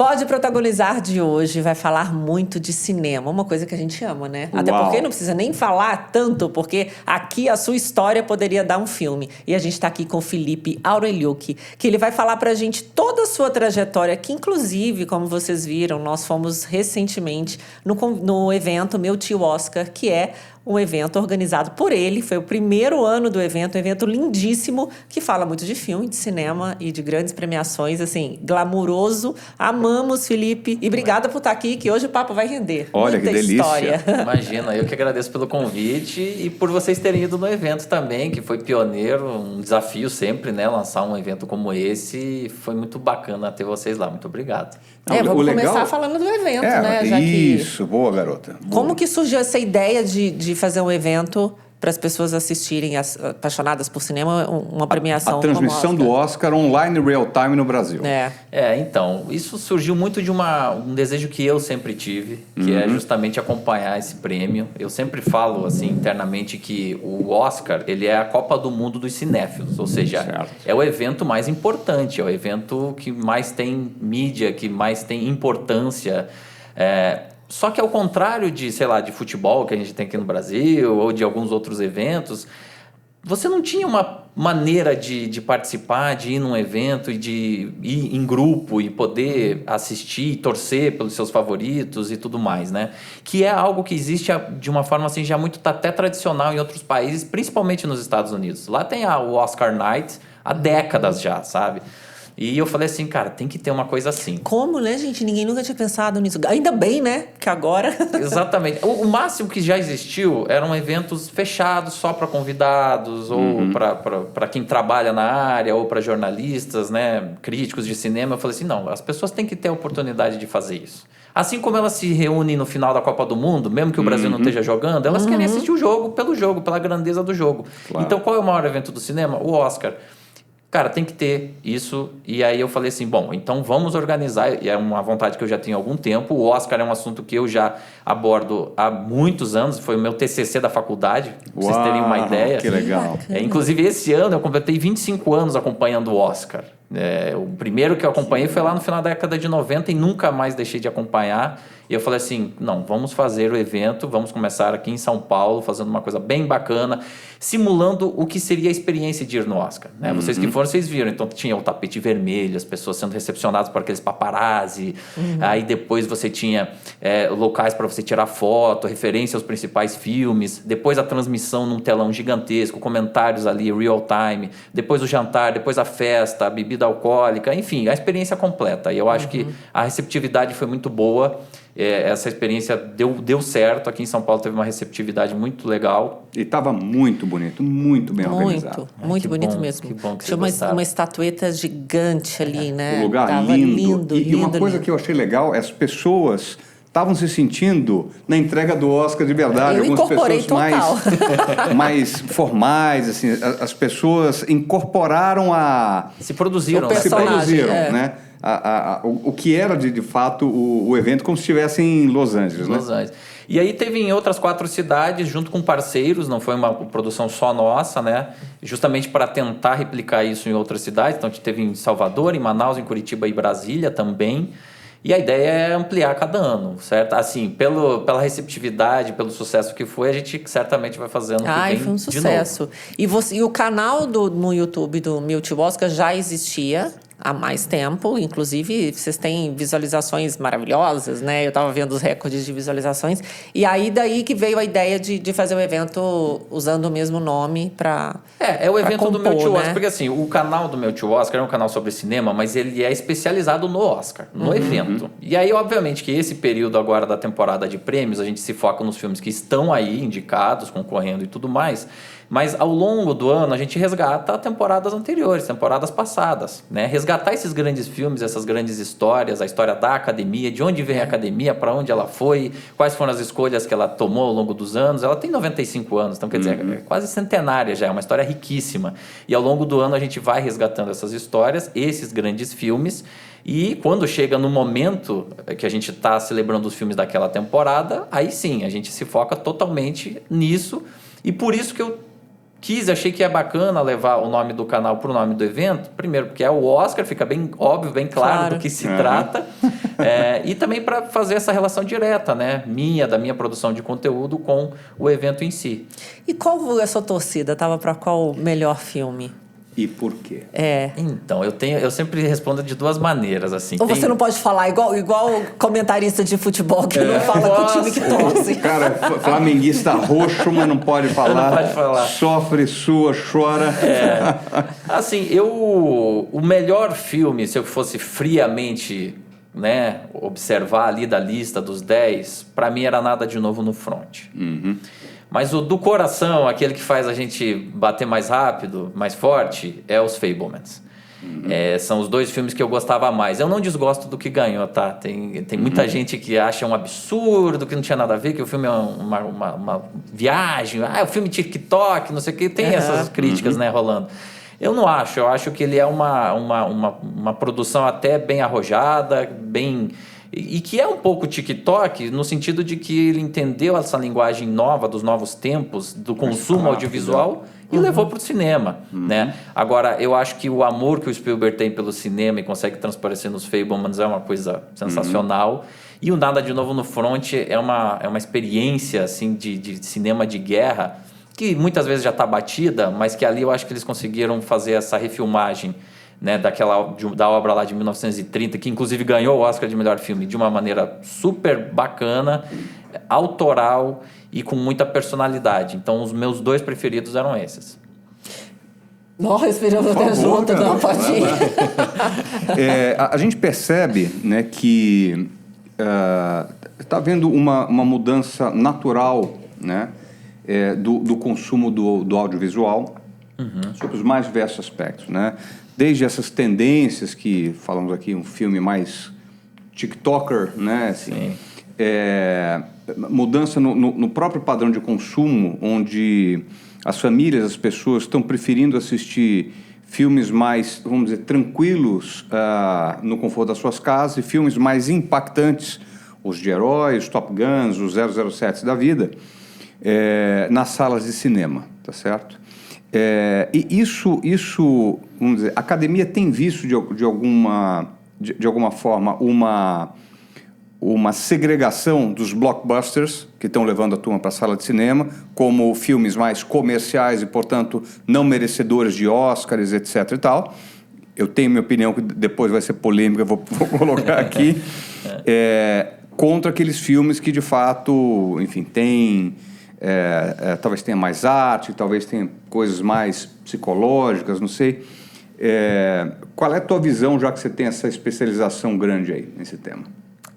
Pode Protagonizar de hoje vai falar muito de cinema, uma coisa que a gente ama, né? Até Uau. porque não precisa nem falar tanto, porque aqui a sua história poderia dar um filme. E a gente tá aqui com o Felipe Aureliuk, que ele vai falar pra gente toda a sua trajetória, que inclusive, como vocês viram, nós fomos recentemente no evento Meu Tio Oscar, que é um evento organizado por ele. Foi o primeiro ano do evento, um evento lindíssimo, que fala muito de filme, de cinema e de grandes premiações, assim, glamuroso. Amamos, Felipe, e obrigada por estar aqui, que hoje o papo vai render. Olha, muita que delícia. história. Imagina, eu que agradeço pelo convite e por vocês terem ido no evento também, que foi pioneiro, um desafio sempre, né, lançar um evento como esse, e foi muito bacana ter vocês lá, muito obrigado. Vamos começar falando do evento, né? Já isso, boa, garota. Boa. Como que surgiu essa ideia de fazer um evento para as pessoas assistirem, apaixonadas por cinema, uma premiação A transmissão como do Oscar online real time no Brasil. Então, isso surgiu muito de um desejo que eu sempre tive, que é justamente acompanhar esse prêmio. Eu sempre falo, assim, internamente, que o Oscar, ele é a Copa do Mundo dos cinéfilos, ou seja, é o evento mais importante, é o evento que mais tem mídia, que mais tem importância. Só que ao contrário de, sei lá, de futebol que a gente tem aqui no Brasil ou de alguns outros eventos, você não tinha uma maneira de participar, de ir num evento e de ir em grupo e poder assistir, torcer pelos seus favoritos e tudo mais, né? Que é algo que existe de uma forma assim já muito até tradicional em outros países, principalmente nos Estados Unidos. Lá tem o Oscar Night há décadas já, sabe? E eu falei assim, cara, tem que ter uma coisa assim. Como, né, gente? Ninguém nunca tinha pensado nisso. Ainda bem, né? Que agora... Exatamente. O máximo que já existiu eram eventos fechados só para convidados, ou para quem trabalha na área, ou para jornalistas, né, críticos de cinema. Eu falei assim, não, as pessoas têm que ter a oportunidade de fazer isso. Assim como elas se reúnem no final da Copa do Mundo, mesmo que o Brasil não esteja jogando, elas querem assistir o jogo, pela grandeza do jogo. Claro. Então, qual é o maior evento do cinema? O Oscar. Cara, tem que ter isso. E aí eu falei assim, bom, então vamos organizar. E é uma vontade que eu já tenho há algum tempo. O Oscar é um assunto que eu já abordo há muitos anos. Foi o meu TCC da faculdade, pra vocês terem uma ideia. Que legal. Inclusive, esse ano eu completei 25 anos acompanhando o Oscar. O primeiro que eu acompanhei foi lá no final da década de 90 e nunca mais deixei de acompanhar. E eu falei assim, não, vamos fazer o evento, vamos começar aqui em São Paulo, fazendo uma coisa bem bacana, simulando o que seria a experiência de ir no Oscar, né? Vocês que foram, vocês viram. Então tinha o tapete vermelho, as pessoas sendo recepcionadas por aqueles paparazzi, aí depois você tinha locais para você tirar foto, referência aos principais filmes, depois a transmissão num telão gigantesco, comentários ali, real time, depois o jantar, depois a festa, a bebida alcoólica, enfim, a experiência completa. E eu acho que a receptividade foi muito boa. Essa experiência deu certo. Aqui em São Paulo teve uma receptividade muito legal. E estava muito bonito, muito bem organizado. Muito bonito bom, mesmo. Que bom que tinha uma estatueta gigante ali, né? O lugar tava lindo. E uma coisa lindo. que eu achei legal, as pessoas estavam se sentindo na entrega do Oscar de verdade. Eu algumas incorporei pessoas mais formais, assim, as pessoas incorporaram se produziram, né? O que era de fato o evento, como se estivesse em Los Angeles, né? Los Angeles. E aí teve em outras 4 cidades, junto com parceiros, não foi uma produção só nossa, né? Justamente para tentar replicar isso em outras cidades. Então, a gente teve em Salvador, em Manaus, em Curitiba e Brasília também. E a ideia é ampliar cada ano, certo? Assim, pela receptividade, pelo sucesso que foi, a gente certamente vai fazer ano que vem foi um sucesso. E o canal no YouTube do Meu Tio Oscar já existia há mais tempo, inclusive vocês têm visualizações maravilhosas, né? Eu estava vendo os recordes de visualizações. E aí daí que veio a ideia de fazer o evento usando o mesmo nome para o evento compor, do Meu Tio Oscar, né? porque assim, o canal do Meu Tio Oscar é um canal sobre cinema, mas ele é especializado no Oscar, no evento. E aí, obviamente, que esse período agora da temporada de prêmios, a gente se foca nos filmes que estão aí, indicados, concorrendo e tudo mais. Mas ao longo do ano a gente resgata temporadas anteriores, temporadas passadas, né? Resgatar esses grandes filmes, essas grandes histórias, a história da academia, de onde vem a academia, para onde ela foi, quais foram as escolhas que ela tomou ao longo dos anos. Ela tem 95 anos, então quer dizer, é quase centenária já, é uma história riquíssima. E ao longo do ano a gente vai resgatando essas histórias, esses grandes filmes. E quando chega no momento que a gente está celebrando os filmes daquela temporada, aí sim, a gente se foca totalmente nisso. E por isso que eu achei que é bacana levar o nome do canal pro nome do evento. Primeiro, porque é o Oscar, fica bem óbvio, bem claro do que se trata. E também para fazer essa relação direta, né? Da minha produção de conteúdo com o evento em si. E qual a sua torcida? Tava para qual melhor filme? E por quê? Então, eu sempre respondo de duas maneiras, assim. Ou você não pode falar igual comentarista de futebol que não fala com o time que torce. O cara flamenguista roxo, mas não pode falar. Não pode falar. Sofre, sua, chora. Assim, o melhor filme, se eu fosse friamente, né, observar ali da lista dos 10, para mim era Nada de Novo no Front. Mas o do coração, aquele que faz a gente bater mais rápido, mais forte, é Os Fabelmans. São os 2 filmes que eu gostava mais. Eu não desgosto do que ganhou, tá? Tem muita gente que acha um absurdo, que não tinha nada a ver, que o filme é uma viagem. É o filme TikTok, não sei o que. Tem essas críticas, né, rolando. Eu não acho. Eu acho que ele é uma produção até bem arrojada, bem... E que é um pouco TikTok, no sentido de que ele entendeu essa linguagem nova, dos novos tempos, do consumo audiovisual, e levou para o cinema. Né? Agora, eu acho que o amor que o Spielberg tem pelo cinema e consegue transparecer nos Fabelmans é uma coisa sensacional. E o Nada de Novo no Front é uma experiência assim, de cinema de guerra, que muitas vezes já está batida, mas que ali eu acho que eles conseguiram fazer essa refilmagem, né, da obra lá de 1930, que inclusive ganhou o Oscar de melhor filme de uma maneira super bacana, autoral e com muita personalidade. Então, os meus 2 preferidos eram esses. Não, respiramos até junto, não, pode ir. A gente percebe, né, que está havendo uma mudança natural, né, do consumo do audiovisual sobre os mais diversos aspectos, né? Desde essas tendências que falamos aqui, um filme mais TikToker, né? Assim, mudança no próprio padrão de consumo, onde as famílias, as pessoas estão preferindo assistir filmes mais, vamos dizer, tranquilos no conforto das suas casas e filmes mais impactantes, os de heróis, os Top Guns, os 007 da vida, nas salas de cinema, tá certo? E isso, vamos dizer, a academia tem visto de alguma forma uma segregação dos blockbusters que estão levando a turma para a sala de cinema, como filmes mais comerciais e, portanto, não merecedores de Oscars, etc. e tal. Eu tenho minha opinião, que depois vai ser polêmica, vou colocar aqui, contra aqueles filmes que, de fato, enfim, têm... talvez tenha mais arte, talvez tenha coisas mais psicológicas, não sei. Qual é a tua visão, já que você tem essa especialização grande aí nesse tema?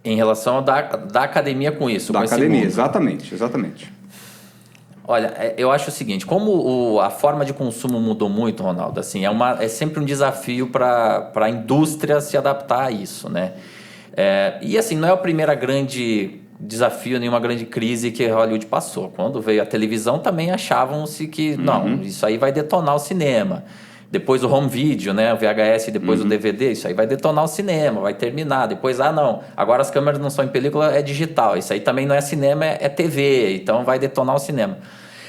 Em relação da academia com isso? Da com academia, exatamente. Olha, eu acho o seguinte, como a forma de consumo mudou muito, Ronaldo, assim, é sempre um desafio para a indústria se adaptar a isso, né? E assim, não é a primeira grande... desafio, nenhuma grande crise que Hollywood passou. Quando veio a televisão, também achavam-se que, não, isso aí vai detonar o cinema. Depois o home video, né, o VHS, depois o DVD, isso aí vai detonar o cinema, vai terminar. Depois, não, agora as câmeras não são em película, é digital. Isso aí também não é cinema, é TV, então vai detonar o cinema.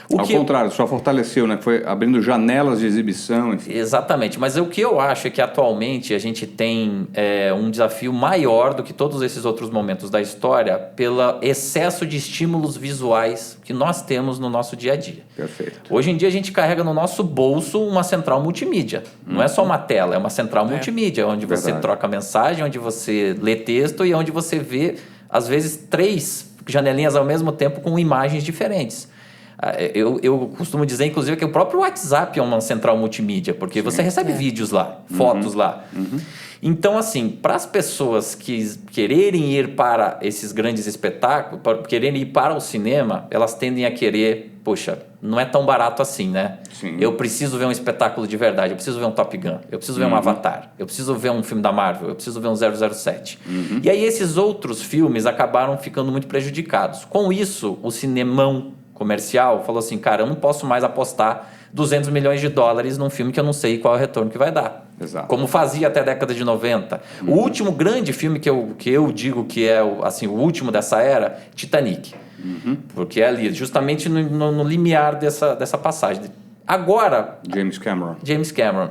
Ao contrário, só fortaleceu, né? Foi abrindo janelas de exibição, enfim. Exatamente, mas o que eu acho é que atualmente a gente tem um desafio maior do que todos esses outros momentos da história pelo excesso de estímulos visuais que nós temos no nosso dia a dia. Perfeito. Hoje em dia a gente carrega no nosso bolso uma central multimídia. Não é só uma tela, é uma central multimídia, onde você troca mensagem, onde você lê texto e onde você vê, às vezes, 3 janelinhas ao mesmo tempo com imagens diferentes. Eu costumo dizer, inclusive, que o próprio WhatsApp é uma central multimídia, porque você recebe vídeos lá, fotos lá. Então, assim, para as pessoas que quererem ir para esses grandes espetáculos, quererem ir para o cinema, elas tendem a querer, poxa, não é tão barato assim, né? Sim. Eu preciso ver um espetáculo de verdade, eu preciso ver um Top Gun, eu preciso ver um Avatar, eu preciso ver um filme da Marvel, eu preciso ver um 007. E aí esses outros filmes acabaram ficando muito prejudicados. Com isso, o cinemão comercial falou assim, cara, eu não posso mais apostar 200 milhões de dólares num filme que eu não sei qual é o retorno que vai dar. Exato. Como fazia até a década de 90. O último grande filme que eu digo que é assim, o último dessa era, Titanic. Porque é ali, justamente no limiar dessa passagem. Agora, James Cameron.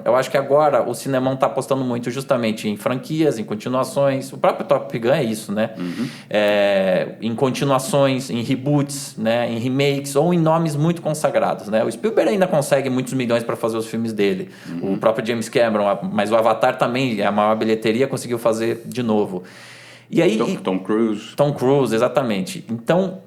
eu acho que agora o cinemão está apostando muito justamente em franquias, em continuações. O próprio Top Gun é isso, né? Em continuações, em reboots, né? Em remakes ou em nomes muito consagrados, né? O Spielberg ainda consegue muitos milhões para fazer os filmes dele. O próprio James Cameron, mas o Avatar também, a maior bilheteria, conseguiu fazer de novo. E aí, Tom Cruise. Tom Cruise, exatamente. Então,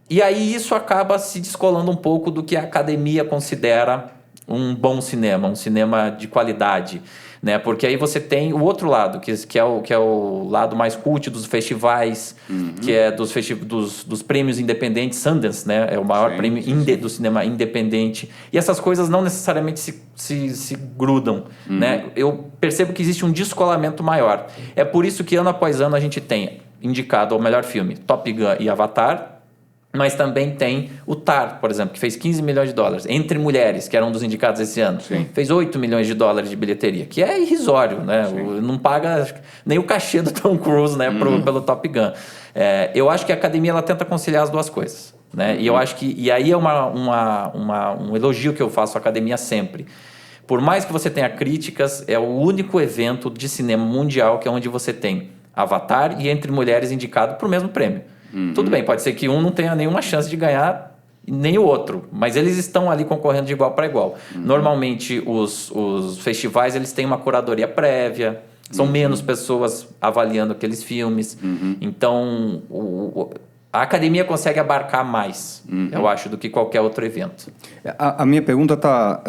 e aí isso acaba se descolando um pouco do que a academia considera um bom cinema, um cinema de qualidade, né? Porque aí você tem o outro lado, que é o lado mais cult dos festivais, que é dos prêmios independentes. Sundance, né? É o maior prêmio do cinema independente. E essas coisas não necessariamente se grudam, né? Eu percebo que existe um descolamento maior. É por isso que ano após ano a gente tem indicado ao melhor filme Top Gun e Avatar, mas também tem o Tar, por exemplo, que fez 15 milhões de dólares. Entre Mulheres, que era um dos indicados esse ano. Sim. Fez 8 milhões de dólares de bilheteria, que é irrisório, né? Não paga nem o cachê do Tom Cruise, né? Pelo Top Gun. Eu acho que a academia ela tenta conciliar as duas coisas, né? E eu acho que... E aí é um elogio que eu faço à academia sempre. Por mais que você tenha críticas, é o único evento de cinema mundial que é onde você tem Avatar e Entre Mulheres indicado para o mesmo prêmio. Tudo bem, pode ser que um não tenha nenhuma chance de ganhar, nem o outro, mas eles estão ali concorrendo de igual para igual. Normalmente, os festivais eles têm uma curadoria prévia, são menos pessoas avaliando aqueles filmes, então a academia consegue abarcar mais, eu acho, do que qualquer outro evento. A minha pergunta está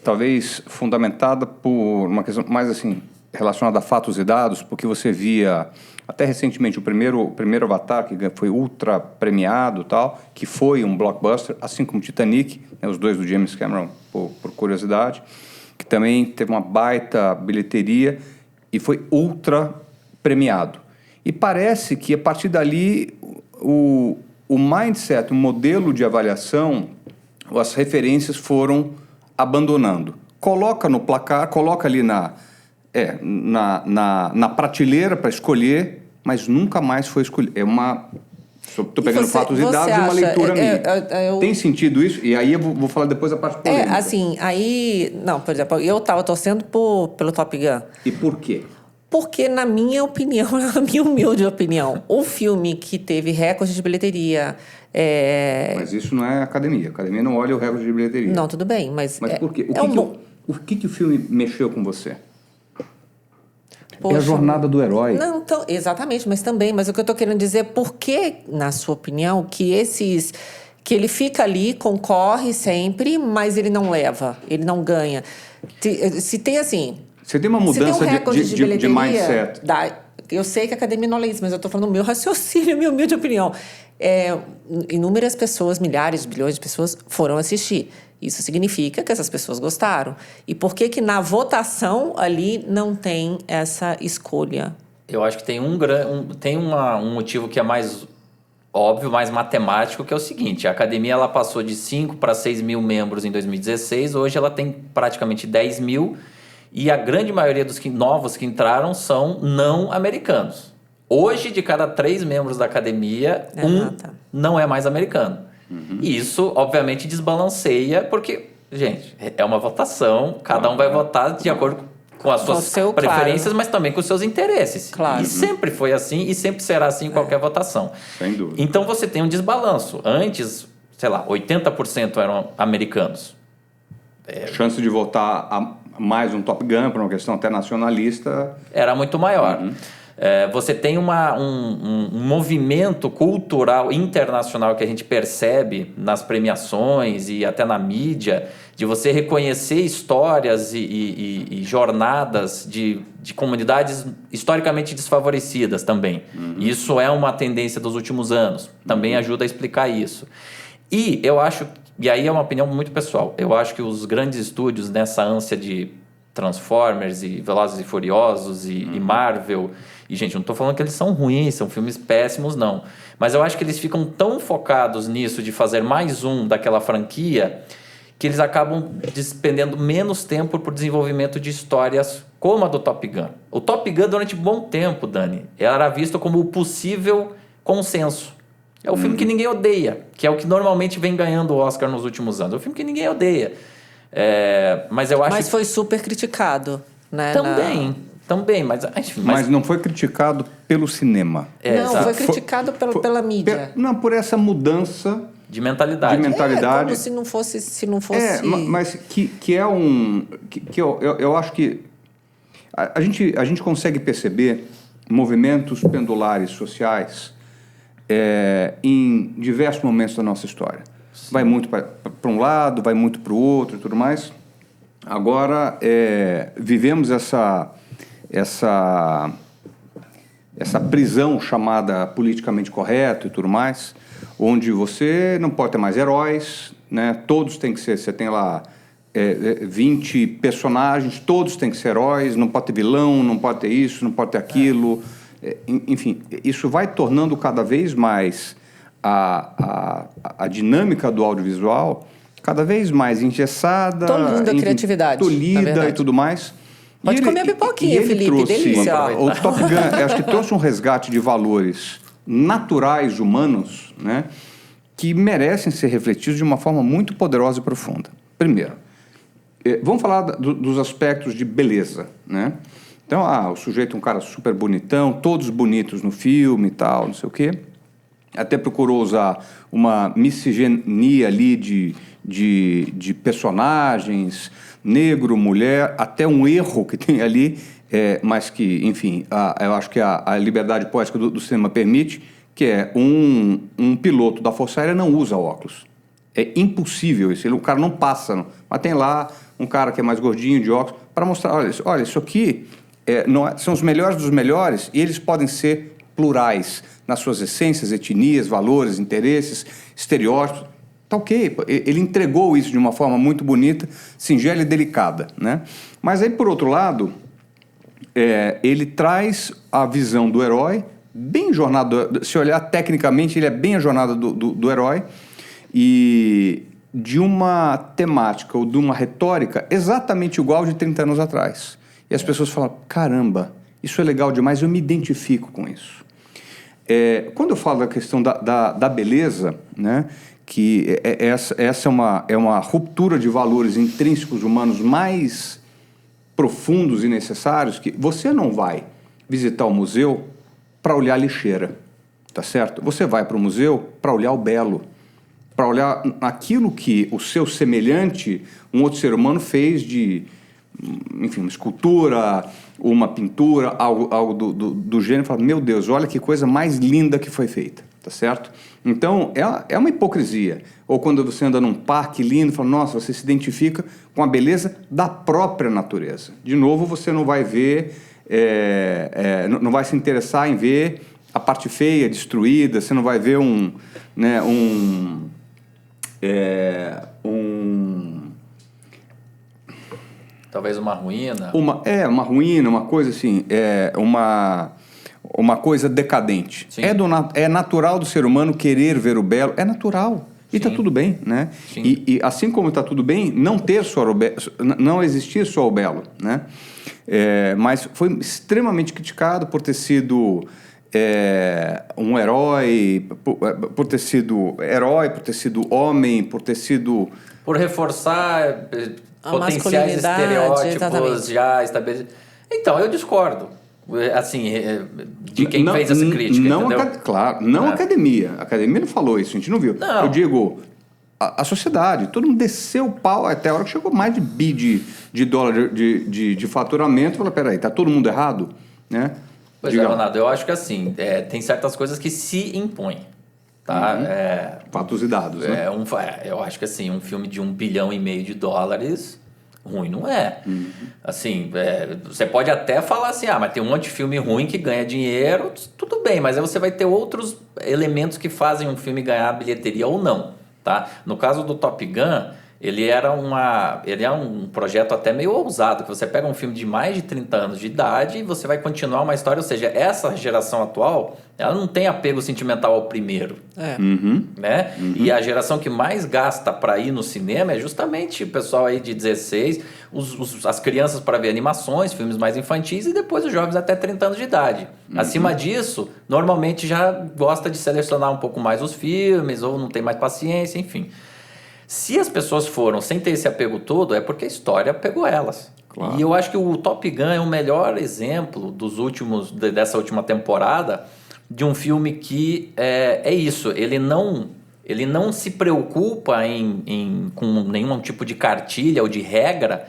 talvez fundamentada por uma questão mais assim relacionada a fatos e dados, porque você via até recentemente o primeiro Avatar, que foi ultra premiado, tal, que foi um blockbuster, assim como Titanic, né, os dois do James Cameron, por curiosidade, que também teve uma baita bilheteria e foi ultra premiado. E parece que a partir dali o mindset, o modelo de avaliação, as referências foram abandonando. Coloca no placar, coloca ali na prateleira para escolher, mas nunca mais foi escolher. Estou pegando fatos e dados de uma leitura minha. Tem sentido isso? E aí eu vou falar depois a parte polêmica. Assim, aí... Não, por exemplo, eu estava torcendo pelo Top Gun. E por quê? Porque, na minha opinião, na minha humilde opinião, o filme que teve recorde de bilheteria... Mas isso não é academia. A academia não olha o recorde de bilheteria. Não, tudo bem, mas... Mas por quê? O que o filme mexeu com você? Poxa, é a jornada do herói. Não, então, exatamente, mas o que eu estou querendo dizer é por que, na sua opinião, que ele fica ali, concorre sempre, mas ele não leva, ele não ganha. Se tem assim... Você tem uma mudança de mindset. Eu sei que a academia não lê isso, mas eu estou falando do meu raciocínio, minha humilde opinião. Inúmeras pessoas, milhares, bilhões de pessoas foram assistir. Isso significa que essas pessoas gostaram. E por que na votação ali não tem essa escolha? Eu acho que tem um motivo que é mais óbvio, mais matemático, que é o seguinte: a academia ela passou de 5 para 6 mil membros em 2016, hoje ela tem praticamente 10 mil, e a grande maioria dos novos que entraram são não americanos. Hoje, de cada 3 membros da academia, não é mais americano. E isso, obviamente, desbalanceia, porque, gente, é uma votação, cada um vai votar de acordo com as suas preferências, mas também com os seus interesses. Claro. E sempre foi assim e sempre será assim em qualquer votação. Sem dúvida. Então você tem um desbalanço. Antes, 80% eram americanos. Chance de votar a mais um Top Gun, por uma questão até nacionalista... Era muito maior. Você tem um movimento cultural internacional que a gente percebe nas premiações e até na mídia, de você reconhecer histórias e jornadas de comunidades historicamente desfavorecidas também. Isso é uma tendência dos últimos anos. Também ajuda a explicar isso. E eu acho, e aí é uma opinião muito pessoal, eu acho que os grandes estúdios, nessa ânsia de Transformers e Velozes e Furiosos e Marvel... E, gente, não estou falando que eles são ruins, são filmes péssimos, não. Mas eu acho que eles ficam tão focados nisso de fazer mais um daquela franquia que eles acabam despendendo menos tempo para o desenvolvimento de histórias como a do Top Gun. O Top Gun, durante um bom tempo, Dani, era visto como o possível consenso. É o filme que ninguém odeia, que é o que normalmente vem ganhando o Oscar nos últimos anos. É o filme que ninguém odeia. Mas eu acho Mas foi super criticado, né? Também, mas, enfim, Mas não foi criticado pelo cinema. Não, exato. foi criticado pela mídia. Não, por essa mudança De mentalidade. Como se não fosse... mas que é um... Que eu acho que a gente consegue perceber movimentos pendulares sociais em diversos momentos da nossa história. Sim. Vai muito para um lado, vai muito para o outro e tudo mais. Agora, vivemos essa prisão chamada politicamente correto e tudo mais, onde você não pode ter mais heróis, né? Todos têm que ser... Você tem lá 20 personagens, todos têm que ser heróis, não pode ter vilão, não pode ter isso, não pode ter aquilo. Enfim, isso vai tornando cada vez mais a dinâmica do audiovisual cada vez mais engessada. Tolhida a criatividade. Tolhida e tudo mais. Pode comer a pipoquinha, Felipe, delícia. O Top Gun, acho que trouxe um resgate de valores naturais humanos, né, que merecem ser refletidos de uma forma muito poderosa e profunda. Primeiro, vamos falar dos aspectos de beleza, né? Então, o sujeito é um cara super bonitão, todos bonitos no filme e tal, não sei o quê. Até procurou usar uma miscigenia ali de personagens, negro, mulher, até um erro que tem ali, mas que, enfim, eu acho que a liberdade poética do cinema permite, que é um piloto da Força Aérea não usa óculos. É impossível isso, o cara não passa. Não. Mas tem lá um cara que é mais gordinho, de óculos, para mostrar, olha, isso aqui são os melhores dos melhores e eles podem ser plurais nas suas essências, etnias, valores, interesses, estereótipos. Tá ok, ele entregou isso de uma forma muito bonita, singela e delicada, né? Mas aí, por outro lado, ele traz a visão do herói, bem jornada, se olhar tecnicamente, ele é bem a jornada do herói, e de uma temática ou de uma retórica exatamente igual de 30 anos atrás. E as pessoas falam, caramba, isso é legal demais, eu me identifico com isso. Quando eu falo da questão da beleza, né, que essa é uma ruptura de valores intrínsecos humanos mais profundos e necessários, que você não vai visitar o museu para olhar a lixeira, tá certo? Você vai para o museu para olhar o belo, para olhar aquilo que o seu semelhante, um outro ser humano, fez de, enfim, uma escultura, uma pintura, algo do gênero, e fala, meu Deus, olha que coisa mais linda que foi feita, tá certo? Então, é uma hipocrisia. Ou quando você anda num parque lindo, fala, nossa, você se identifica com a beleza da própria natureza. De novo, você não vai ver, não vai se interessar em ver a parte feia, destruída, você não vai ver talvez uma ruína. Uma ruína, uma coisa assim, uma coisa decadente. É natural do ser humano querer ver o belo, é natural. E está tudo bem, né? E assim como está tudo bem, não existir só o belo, né? Mas foi extremamente criticado por ter sido um herói, por ter sido homem, por ter sido... Por reforçar potenciais estereótipos exatamente. Já estabelecidos. Então, eu discordo. Assim, de quem fez essa crítica, claro, não a academia. A academia não falou isso, a gente não viu. Não. Eu digo, a sociedade, todo mundo desceu o pau até a hora que chegou mais de bi de dólar de faturamento. Falou, peraí, tá todo mundo errado? Né? Pois Ronaldo, eu acho que assim, tem certas coisas que se impõem. Tá? Fatos e dados, né? Eu acho que assim, um filme de $1,5 bilhão ruim não é. Assim, você pode até falar assim, mas tem um monte de filme ruim que ganha dinheiro, tudo bem, mas aí você vai ter outros elementos que fazem um filme ganhar bilheteria ou não, tá? No caso do Top Gun, ele é um projeto até meio ousado, que você pega um filme de mais de 30 anos de idade e você vai continuar uma história, ou seja, essa geração atual, ela não tem apego sentimental ao primeiro, né? E a geração que mais gasta para ir no cinema é justamente o pessoal aí de 16, as crianças para ver animações, filmes mais infantis e depois os jovens até 30 anos de idade. Acima disso, normalmente já gosta de selecionar um pouco mais os filmes ou não tem mais paciência, enfim. Se as pessoas foram sem ter esse apego todo, é porque a história pegou elas. Claro. E eu acho que o Top Gun é o melhor exemplo dessa última temporada de um filme que é isso, ele não se preocupa com nenhum tipo de cartilha ou de regra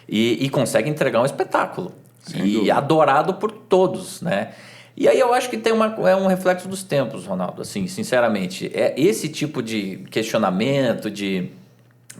e consegue entregar um espetáculo. Sem e dúvida. adorado por todos, né? E aí eu acho que é um reflexo dos tempos, Ronaldo, assim, sinceramente. Esse tipo de questionamento, de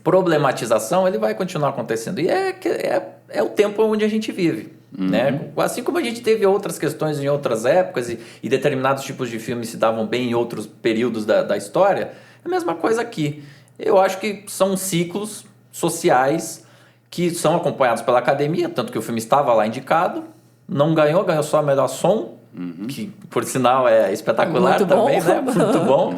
problematização, ele vai continuar acontecendo. E é o tempo onde a gente vive. Né? Assim como a gente teve outras questões em outras épocas e determinados tipos de filmes se davam bem em outros períodos da história, é a mesma coisa aqui. Eu acho que são ciclos sociais que são acompanhados pela academia, tanto que o filme estava lá indicado, não ganhou só melhor som, que por sinal é espetacular Muito também, bom. né? Muito bom,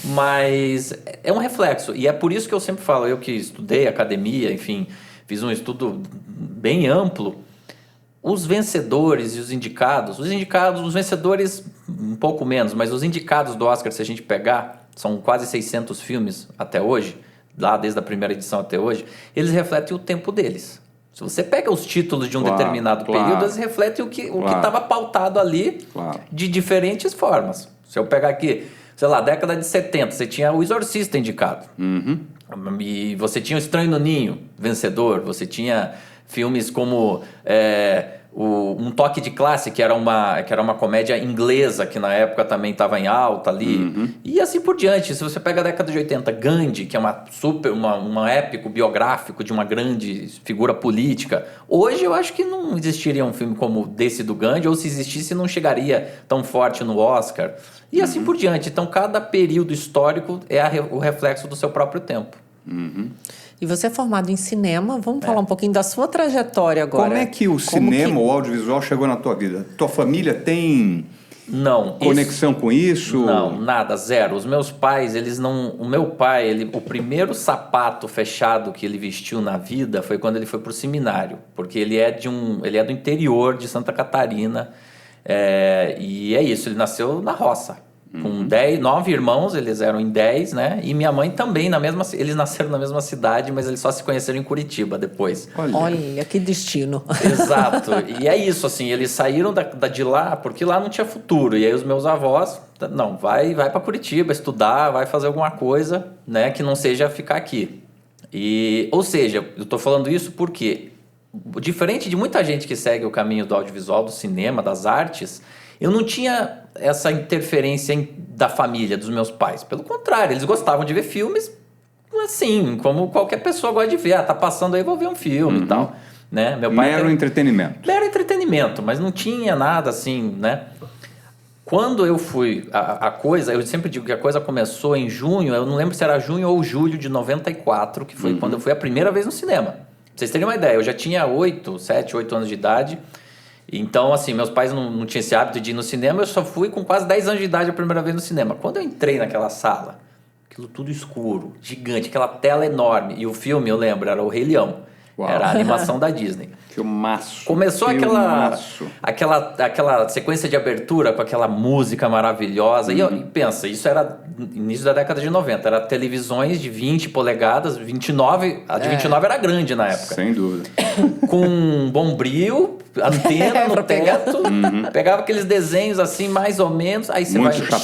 mas é um reflexo, e é por isso que eu sempre falo, eu que estudei academia, enfim, fiz um estudo bem amplo. Os vencedores e os os vencedores um pouco menos, mas os indicados do Oscar, se a gente pegar, são quase 600 filmes até hoje, lá desde a primeira edição até hoje, eles refletem o tempo deles. Se você pega os títulos de um determinado período, eles refletem o que estava pautado ali de diferentes formas. Se eu pegar aqui, sei lá, década de 70, você tinha o Exorcista indicado. E você tinha o Estranho no Ninho, vencedor. Você tinha filmes como Um Toque de Classe, que era uma comédia inglesa, que na época também estava em alta ali. E assim por diante. Se você pega a década de 80, Gandhi, que é um épico biográfico de uma grande figura política. Hoje eu acho que não existiria um filme como desse do Gandhi, ou se existisse não chegaria tão forte no Oscar. E assim por diante. Então cada período histórico é o reflexo do seu próprio tempo. E você é formado em cinema, vamos falar um pouquinho da sua trajetória agora. Como é que o cinema, o audiovisual chegou na tua vida? Tua família tem conexão com isso? Não, nada, zero. Os meus pais, eles não... O meu pai, o primeiro sapato fechado que ele vestiu na vida foi quando ele foi pro seminário, porque ele é do interior de Santa Catarina, e é isso, ele nasceu na roça. Com 9 irmãos, eles eram em 10, né? E minha mãe também, eles nasceram na mesma cidade, mas eles só se conheceram em Curitiba depois. Olha, que destino. Exato. E é isso, assim, eles saíram de lá porque lá não tinha futuro. E aí os meus avós, não, vai para Curitiba estudar, vai fazer alguma coisa, né? Que não seja ficar aqui. Ou seja, eu tô falando isso porque, diferente de muita gente que segue o caminho do audiovisual, do cinema, das artes, eu não tinha essa interferência da família, dos meus pais. Pelo contrário, eles gostavam de ver filmes assim, como qualquer pessoa gosta de ver. Tá passando aí, vou ver um filme e tal. Né? Meu pai Mero entretenimento. Mero entretenimento, mas não tinha nada assim, né? Quando eu fui... eu sempre digo que a coisa começou em junho, eu não lembro se era junho ou julho de 94, que foi quando eu fui a primeira vez no cinema. Pra vocês terem uma ideia, eu já tinha 7, 8 anos de idade. Então, assim, meus pais não tinham esse hábito de ir no cinema, eu só fui com quase 10 anos de idade a primeira vez no cinema. Quando eu entrei naquela sala, aquilo tudo escuro, gigante, aquela tela enorme, e o filme, eu lembro, era o Rei Leão. Uau. Era a animação da Disney. Filmaço. Começou aquela sequência de abertura com aquela música maravilhosa. E pensa, isso era início da década de 90. Era televisões de 20 polegadas, 29. A de 29 era grande na época. Sem dúvida. Com bombril, antena no teto. Pegava aqueles desenhos assim, mais ou menos. Aí você Muito vai...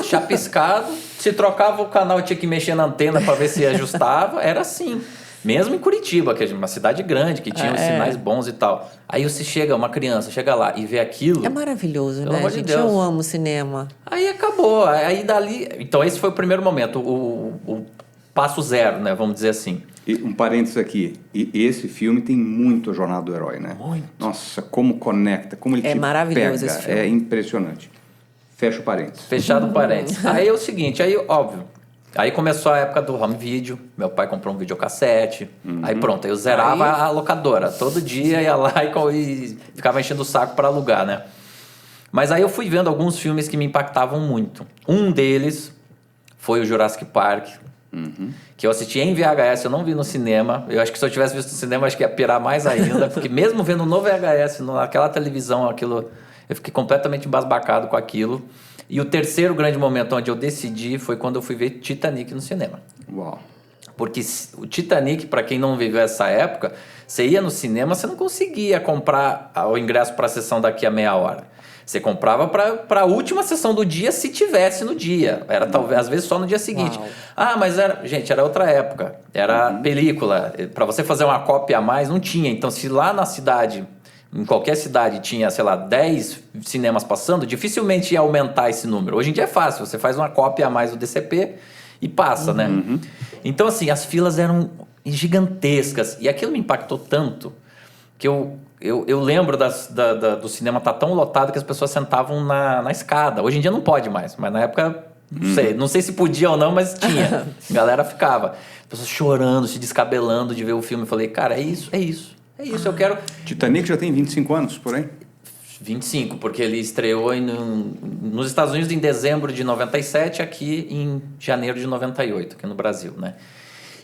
Chapiscado. Se trocava o canal, tinha que mexer na antena para ver se ajustava. Era assim. Mesmo em Curitiba, que é uma cidade grande, que tinha os sinais bons e tal. Aí uma criança chega lá e vê aquilo... É maravilhoso, pelo né, amor de gente? Deus. Eu amo cinema. Aí acabou. Aí dali... Então esse foi o primeiro momento, o passo zero, né? Vamos dizer assim. E um parênteses aqui. E esse filme tem muito a Jornada do Herói, né? Muito. Nossa, como conecta, como ele te maravilhoso pega. esse filme. É impressionante. Fecha o parênteses. Fechado parênteses. Aí é o seguinte, óbvio... Aí começou a época do home video, meu pai comprou um videocassete, aí pronto, aí eu zerava a locadora, todo dia ia lá e ficava enchendo o saco para alugar, né? Mas aí eu fui vendo alguns filmes que me impactavam muito. Um deles foi o Jurassic Park, que eu assisti em VHS, eu não vi no cinema. Eu acho que se eu tivesse visto no cinema, acho que ia pirar mais ainda, porque mesmo vendo no VHS, naquela televisão, aquilo, eu fiquei completamente embasbacado com aquilo. E o terceiro grande momento onde eu decidi foi quando eu fui ver Titanic no cinema. Uau. Porque o Titanic, para quem não viveu essa época, você ia no cinema, você não conseguia comprar o ingresso para a sessão daqui a meia hora. Você comprava para a última sessão do dia, se tivesse no dia. Era talvez, às vezes, só no dia seguinte. Uau. Mas era outra época. Era película. Para você fazer uma cópia a mais, não tinha. Então, se lá na cidade, em qualquer cidade, tinha, sei lá, 10 cinemas passando, dificilmente ia aumentar esse número. Hoje em dia é fácil. Você faz uma cópia a mais do DCP e passa, né? Então, assim, as filas eram gigantescas. E aquilo me impactou tanto que eu lembro do cinema estar tão lotado que as pessoas sentavam na escada. Hoje em dia não pode mais, mas na época, não sei se podia ou não, mas tinha. A galera ficava. As pessoas chorando, se descabelando de ver o filme. Eu falei, cara, é isso, eu quero... Titanic já tem 25 anos, por aí? 25, porque ele estreou nos Estados Unidos em dezembro de 97, aqui em janeiro de 98, aqui no Brasil, né?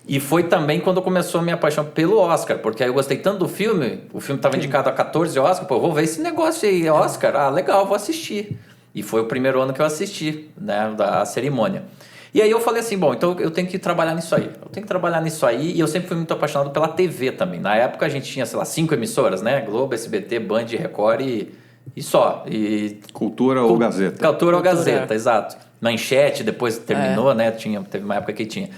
E foi também quando começou a minha paixão pelo Oscar, porque aí eu gostei tanto do filme, o filme estava indicado a 14 Oscar, pô, vou ver esse negócio aí, Oscar, legal, vou assistir. E foi o primeiro ano que eu assisti, né, da cerimônia. E aí eu falei assim, bom, então eu tenho que trabalhar nisso aí. E eu sempre fui muito apaixonado pela TV também. Na época a gente tinha, sei lá, 5 emissoras, né? Globo, SBT, Band, Record e só. Cultura ou Gazeta. Cultura ou Gazeta, exato. Manchete, depois terminou, né? Teve uma época que tinha.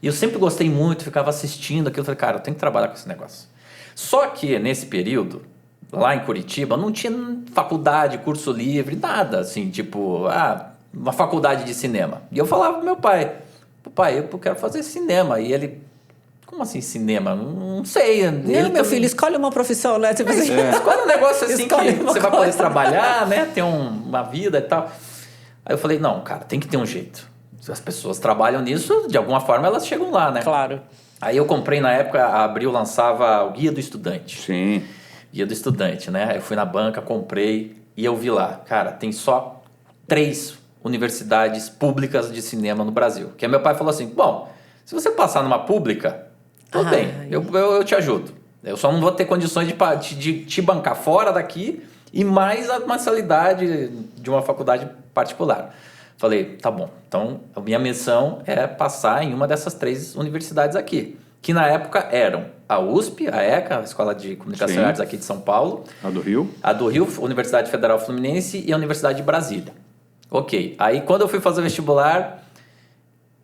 E eu sempre gostei muito, ficava assistindo aquilo. Falei, cara, eu tenho que trabalhar com esse negócio. Só que nesse período, lá em Curitiba, não tinha faculdade, curso livre, nada. Assim, tipo, uma faculdade de cinema. E eu falava pro meu pai, eu quero fazer cinema. E ele, como assim cinema? Não sei. Meu filho, escolhe uma profissão, né? Tipo assim, escolhe um negócio assim que você vai poder coisa. trabalhar, né? Ter uma vida e tal. Aí eu falei, não, cara, tem que ter um jeito. Se as pessoas trabalham nisso, de alguma forma elas chegam lá, né? Claro. Aí eu comprei, na época, a Abril lançava o Guia do Estudante. Sim. Guia do Estudante, né? Aí eu fui na banca, comprei e eu vi lá. Cara, tem só 3 universidades públicas de cinema no Brasil. Que aí meu pai falou assim, bom, se você passar numa pública, tudo bem, eu te ajudo. Eu só não vou ter condições de te bancar fora daqui e mais a mensalidade de uma faculdade particular. Falei, tá bom, então a minha missão é passar em uma dessas 3 universidades aqui, que na época eram a USP, a ECA, a Escola de Comunicação e Artes aqui de São Paulo. A do Rio? A do Rio, Universidade Federal Fluminense e a Universidade de Brasília. Ok, aí quando eu fui fazer o vestibular,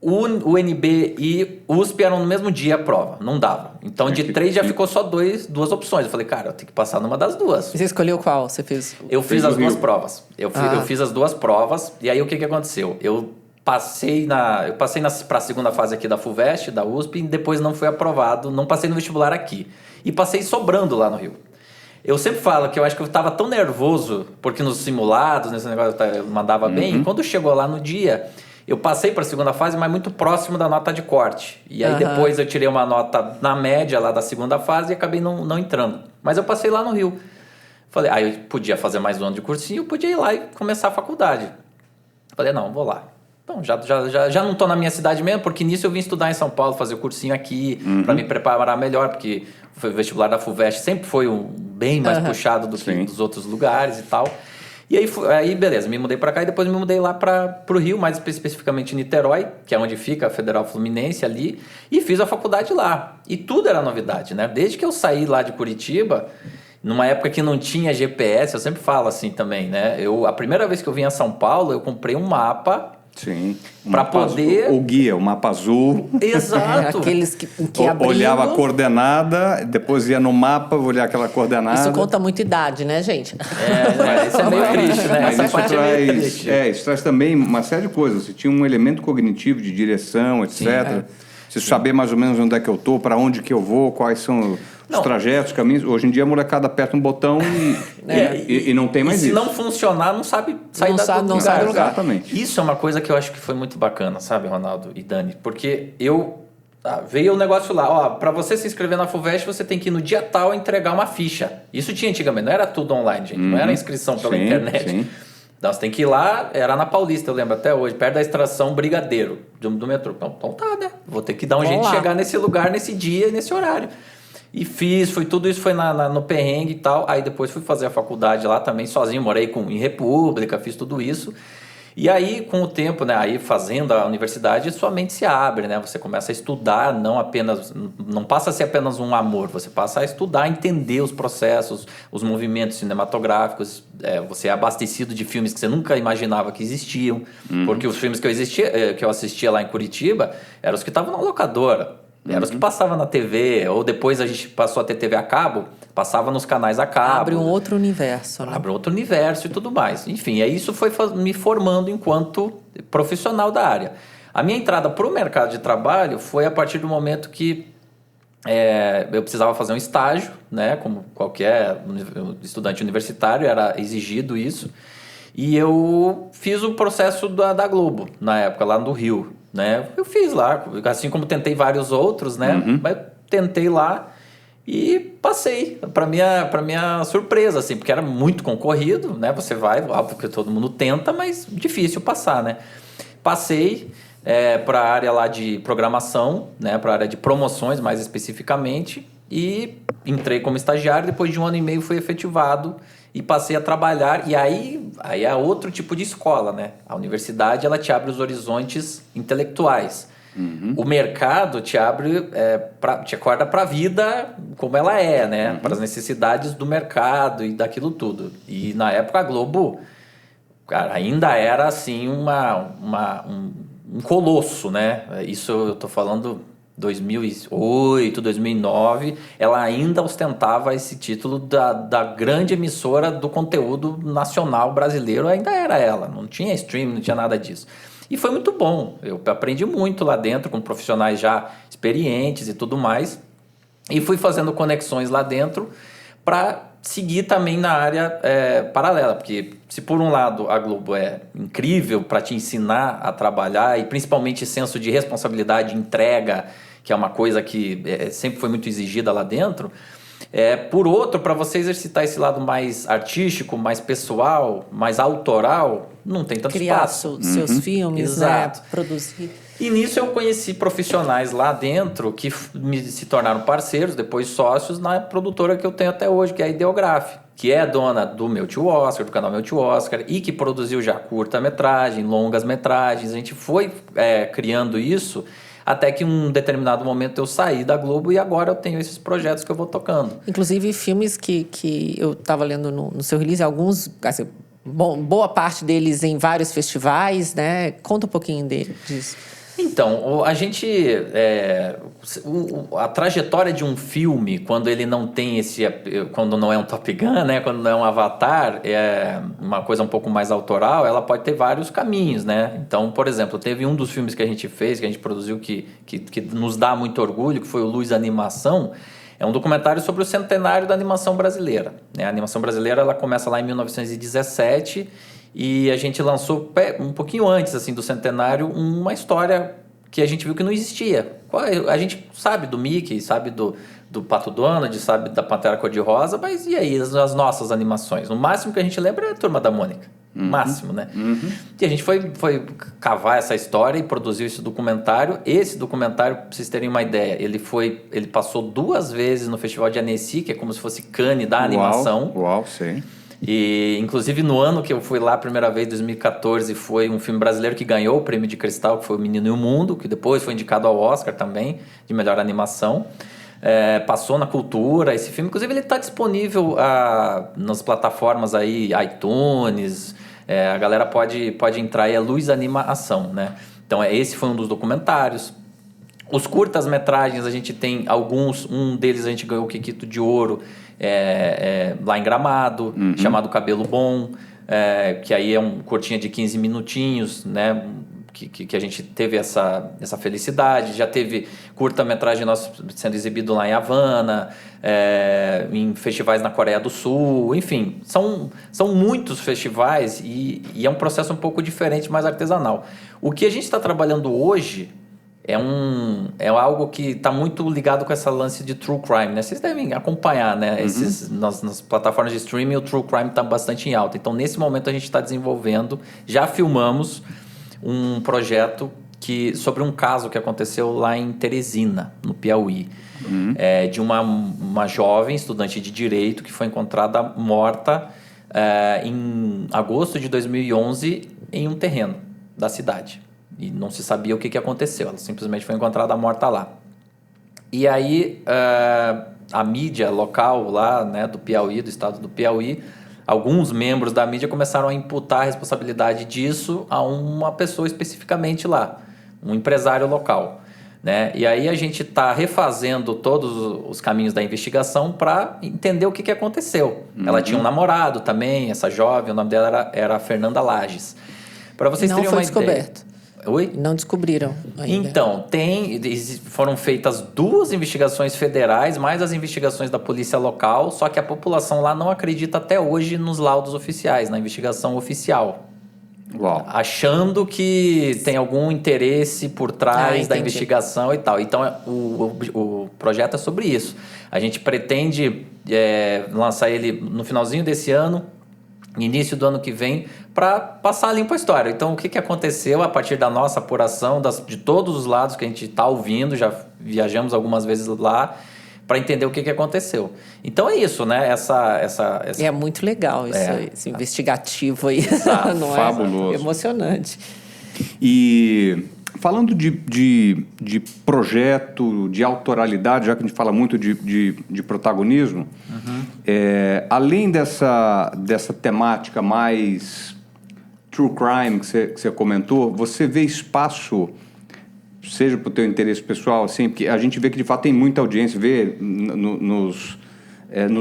o UNB e USP eram no mesmo dia a prova, não dava. Então de 3 já ficou só 2 opções. Eu falei, cara, eu tenho que passar numa das 2. E você escolheu qual? Você fez? Eu fiz as 2 provas. Eu fiz as 2 provas. E aí o que aconteceu? Eu passei para a segunda fase aqui da FUVEST, da USP, e depois não fui aprovado, não passei no vestibular aqui. E passei sobrando lá no Rio. Eu sempre falo que eu acho que eu estava tão nervoso, porque nos simulados, nesse negócio eu mandava bem, e quando chegou lá no dia, eu passei para a segunda fase, mas muito próximo da nota de corte. E aí depois eu tirei uma nota na média lá da segunda fase e acabei não entrando. Mas eu passei lá no Rio. Falei, eu podia fazer mais um ano de cursinho, eu podia ir lá e começar a faculdade. Falei, não, vou lá. Então, já não estou na minha cidade mesmo, porque nisso eu vim estudar em São Paulo, fazer o cursinho aqui, para me preparar melhor, porque o vestibular da FUVEST sempre foi bem mais puxado do que dos outros lugares e tal. E aí beleza, me mudei para cá e depois me mudei lá para o Rio, mais especificamente Niterói, que é onde fica a Federal Fluminense ali, e fiz a faculdade lá. E tudo era novidade, né? Desde que eu saí lá de Curitiba, numa época que não tinha GPS, eu sempre falo assim também, né? A primeira vez que eu vim a São Paulo, eu comprei um mapa. Sim. Para poder... O guia, o mapa azul. Exato. Aqueles que abriam... Olhava a coordenada, depois ia no mapa, olhar aquela coordenada. Isso conta muito idade, né, gente? Isso é meio triste, né? Mas essa isso parte é meio triste. isso traz também uma série de coisas. Você tinha um elemento cognitivo de direção, etc. Você saber mais ou menos onde é que eu estou, para onde que eu vou, quais são os trajetos, caminhos. Hoje em dia a molecada aperta um botão e não tem mais se isso. Se não funcionar, não sabe sair não sabe do lugar. Exatamente. Isso é uma coisa que eu acho que foi muito bacana, sabe, Ronaldo e Dani? Porque veio o negócio lá, para você se inscrever na FUVEST, você tem que ir no dia tal entregar uma ficha. Isso tinha antigamente, não era tudo online, gente. Não era inscrição pela internet. Sim. Então você tem que ir lá, era na Paulista, eu lembro até hoje, perto da estação Brigadeiro do metrô. Então tá, né? Vou ter que dar um jeito de chegar nesse lugar, nesse dia, nesse horário. E tudo isso foi no perrengue e tal. Aí depois fui fazer a faculdade lá também sozinho, morei em República, fiz tudo isso. E aí, com o tempo, né, aí fazendo a universidade, sua mente se abre, né? Você começa a estudar, não passa a ser apenas um amor, você passa a estudar, entender os processos, os movimentos cinematográficos, você é abastecido de filmes que você nunca imaginava que existiam, porque os filmes que eu assistia lá em Curitiba eram os que estavam na locadora, eram os que passavam na TV, ou depois a gente passou a ter TV a cabo, passava nos canais a cabo. Abre um outro universo, né? Abre outro universo e tudo mais. Enfim, isso foi me formando enquanto profissional da área. A minha entrada para o mercado de trabalho foi a partir do momento que eu precisava fazer um estágio, né? Como qualquer estudante universitário, era exigido isso. E eu fiz o processo da Globo, na época, lá no Rio, né? Eu fiz lá, assim como tentei vários outros, né? Mas tentei lá e passei, para minha surpresa, assim, porque era muito concorrido, né? Você vai, óbvio que todo mundo tenta, mas difícil passar, né? Passei para a área lá de programação, né? Para a área de promoções, mais especificamente, e entrei como estagiário. Depois de 1 ano e meio fui efetivado e passei a trabalhar. E aí é outro tipo de escola, né? A universidade, ela te abre os horizontes intelectuais. O mercado te abre, te acorda para a vida como ela é, né? Para as necessidades do mercado e daquilo tudo. E na época a Globo, cara, ainda era assim um colosso, né? Isso eu tô falando 2008, 2009, ela ainda ostentava esse título da grande emissora do conteúdo nacional brasileiro, ainda era ela, não tinha streaming, não tinha nada disso. E foi muito bom, eu aprendi muito lá dentro com profissionais já experientes e tudo mais, e fui fazendo conexões lá dentro para seguir também na área paralela, porque se por um lado a Globo é incrível para te ensinar a trabalhar, e principalmente senso de responsabilidade, entrega, que é uma coisa que sempre foi muito exigida lá dentro, por outro, para você exercitar esse lado mais artístico, mais pessoal, mais autoral, não tem tanto espaço. Criar seus filmes, Exato. né? Produzir. E nisso eu conheci profissionais lá dentro que se tornaram parceiros, depois sócios, na produtora que eu tenho até hoje, que é a Ideograf, que é dona do Meu Tio Oscar, do canal Meu Tio Oscar, e que produziu já curta-metragem, longas-metragens. A gente foi criando isso até que em um determinado momento eu saí da Globo e agora eu tenho esses projetos que eu vou tocando. Inclusive filmes que eu estava lendo no seu release, alguns, assim, boa parte deles em vários festivais, né? Conta um pouquinho disso. Então, a gente... a trajetória de um filme, quando ele não tem quando não é um Top Gun, né? Quando não é um Avatar, é uma coisa um pouco mais autoral, ela pode ter vários caminhos, né? Então, por exemplo, teve um dos filmes que a gente fez, que a gente produziu, que nos dá muito orgulho, que foi o Luz Animação. É um documentário sobre o centenário da animação brasileira, né? A animação brasileira, ela começa lá em 1917... E a gente lançou um pouquinho antes assim, do centenário uma história que a gente viu que não existia. A gente sabe do Mickey, sabe do Pato Donald, sabe da Pantera Cor-de-Rosa, mas e aí as nossas animações? O máximo que a gente lembra é a Turma da Mônica. Máximo, né? E a gente foi cavar essa história e produziu esse documentário. Esse documentário, para vocês terem uma ideia, ele passou 2 vezes no Festival de Annecy, que é como se fosse Cannes da animação. Uau, sei. E, inclusive, no ano que eu fui lá a primeira vez, 2014, foi um filme brasileiro que ganhou o Prêmio de Cristal, que foi O Menino e o Mundo, que depois foi indicado ao Oscar também, de melhor animação. Passou na Cultura. Esse filme, inclusive, ele está disponível nas plataformas aí, iTunes. A galera pode entrar, e é Luz Animação, né? Então, esse foi um dos documentários. Os curtas-metragens, a gente tem alguns, um deles a gente ganhou o Kikito de Ouro, lá em Gramado, chamado Cabelo Bom, que aí é um curtinha de 15 minutinhos, né? Que a gente teve essa felicidade. Já teve curta-metragem nosso sendo exibido lá em Havana, em festivais na Coreia do Sul, enfim, são muitos festivais e é um processo um pouco diferente, mais artesanal. O que a gente está trabalhando hoje é algo que está muito ligado com essa lance de true crime, né? Vocês devem acompanhar, né? Nas plataformas de streaming, o true crime está bastante em alta. Então, nesse momento, a gente está desenvolvendo, já filmamos um projeto sobre um caso que aconteceu lá em Teresina, no Piauí. De uma jovem estudante de Direito que foi encontrada morta em agosto de 2011 em um terreno da cidade. E não se sabia o que aconteceu. Ela simplesmente foi encontrada morta lá. E aí, a mídia local lá, né, do Piauí, do estado do Piauí, alguns membros da mídia começaram a imputar a responsabilidade disso a uma pessoa especificamente lá, um empresário local, né? E aí a gente está refazendo todos os caminhos da investigação para entender o que aconteceu. Ela tinha um namorado também, essa jovem, o nome dela era Fernanda Lages. Para vocês terem uma descoberto. Ideia... Oi? Não descobriram ainda. Então, foram feitas 2 investigações federais, mais as investigações da polícia local, só que a população lá não acredita até hoje nos laudos oficiais, na investigação oficial. Uau. Achando que tem algum interesse por trás da investigação e tal. Então, o projeto é sobre isso. A gente pretende lançar ele no finalzinho desse ano, início do ano que vem, para passar limpo a história. Então, o que aconteceu a partir da nossa apuração, de todos os lados que a gente está ouvindo, já viajamos algumas vezes lá, para entender o que aconteceu. Então, é isso, né? É muito legal esse investigativo aí. Não fabuloso. É emocionante. E falando de projeto, de autoralidade, já que a gente fala muito de protagonismo, além dessa temática mais true crime que você comentou, você vê espaço, seja para o teu interesse pessoal, assim, porque a gente vê que de fato tem muita audiência, vê nos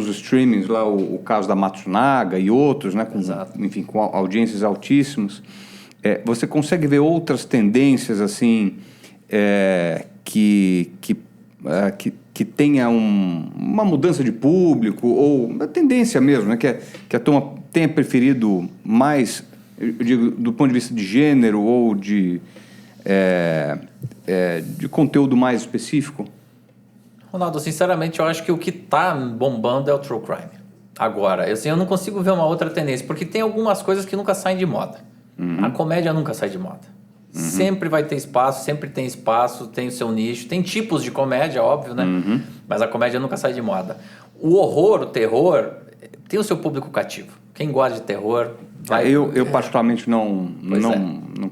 streamings lá o caso da Matsunaga e outros, né, com audiências altíssimas. Você consegue ver outras tendências assim que tenha uma mudança de público ou uma tendência mesmo, né? Que a turma tenha preferido mais, eu digo, do ponto de vista de gênero ou de conteúdo mais específico? Ronaldo, sinceramente, eu acho que o que está bombando é o true crime. Agora, assim, eu não consigo ver uma outra tendência, porque tem algumas coisas que nunca saem de moda. A comédia nunca sai de moda. Sempre vai ter espaço, sempre tem espaço, tem o seu nicho. Tem tipos de comédia, óbvio, né? Mas a comédia nunca sai de moda. O horror, o terror, tem o seu público cativo. Quem gosta de terror... Eu particularmente não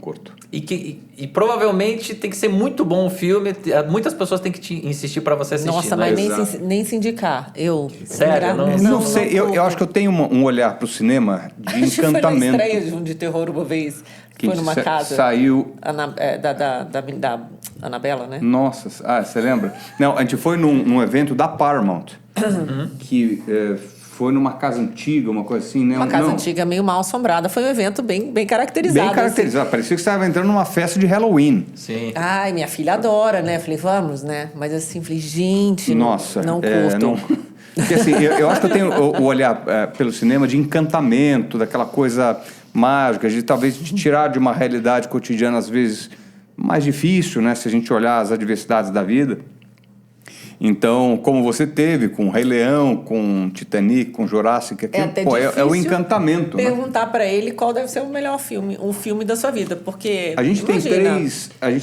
curto. E provavelmente tem que ser muito bom o filme. Muitas pessoas têm que te insistir para você assistir. Nossa, né? mas nem se indicar. Sério? Não sei. Eu acho que eu tenho um olhar para o cinema de encantamento. Foi na estreia de terror uma vez. Que foi numa casa. Saiu... Da Anabela, né? Nossa, você lembra? Não, a gente foi num evento da Paramount. Que... foi numa casa antiga, uma coisa assim, né? Uma casa antiga meio mal assombrada. Foi um evento bem caracterizado. Bem caracterizado. Assim. Parecia que você estava entrando numa festa de Halloween. Sim. Ai, minha filha adora, né? Falei, vamos, né? Mas assim, falei, gente, nossa, não curto. Porque assim, eu acho que eu tenho o olhar pelo cinema de encantamento, daquela coisa mágica, de talvez de tirar de uma realidade cotidiana, às vezes, mais difícil, né? Se a gente olhar as adversidades da vida. Então, como você teve com Rei Leão, com Titanic, com Jurassic, é o encantamento. Perguntar para ele qual deve ser o melhor filme, um filme da sua vida, porque a gente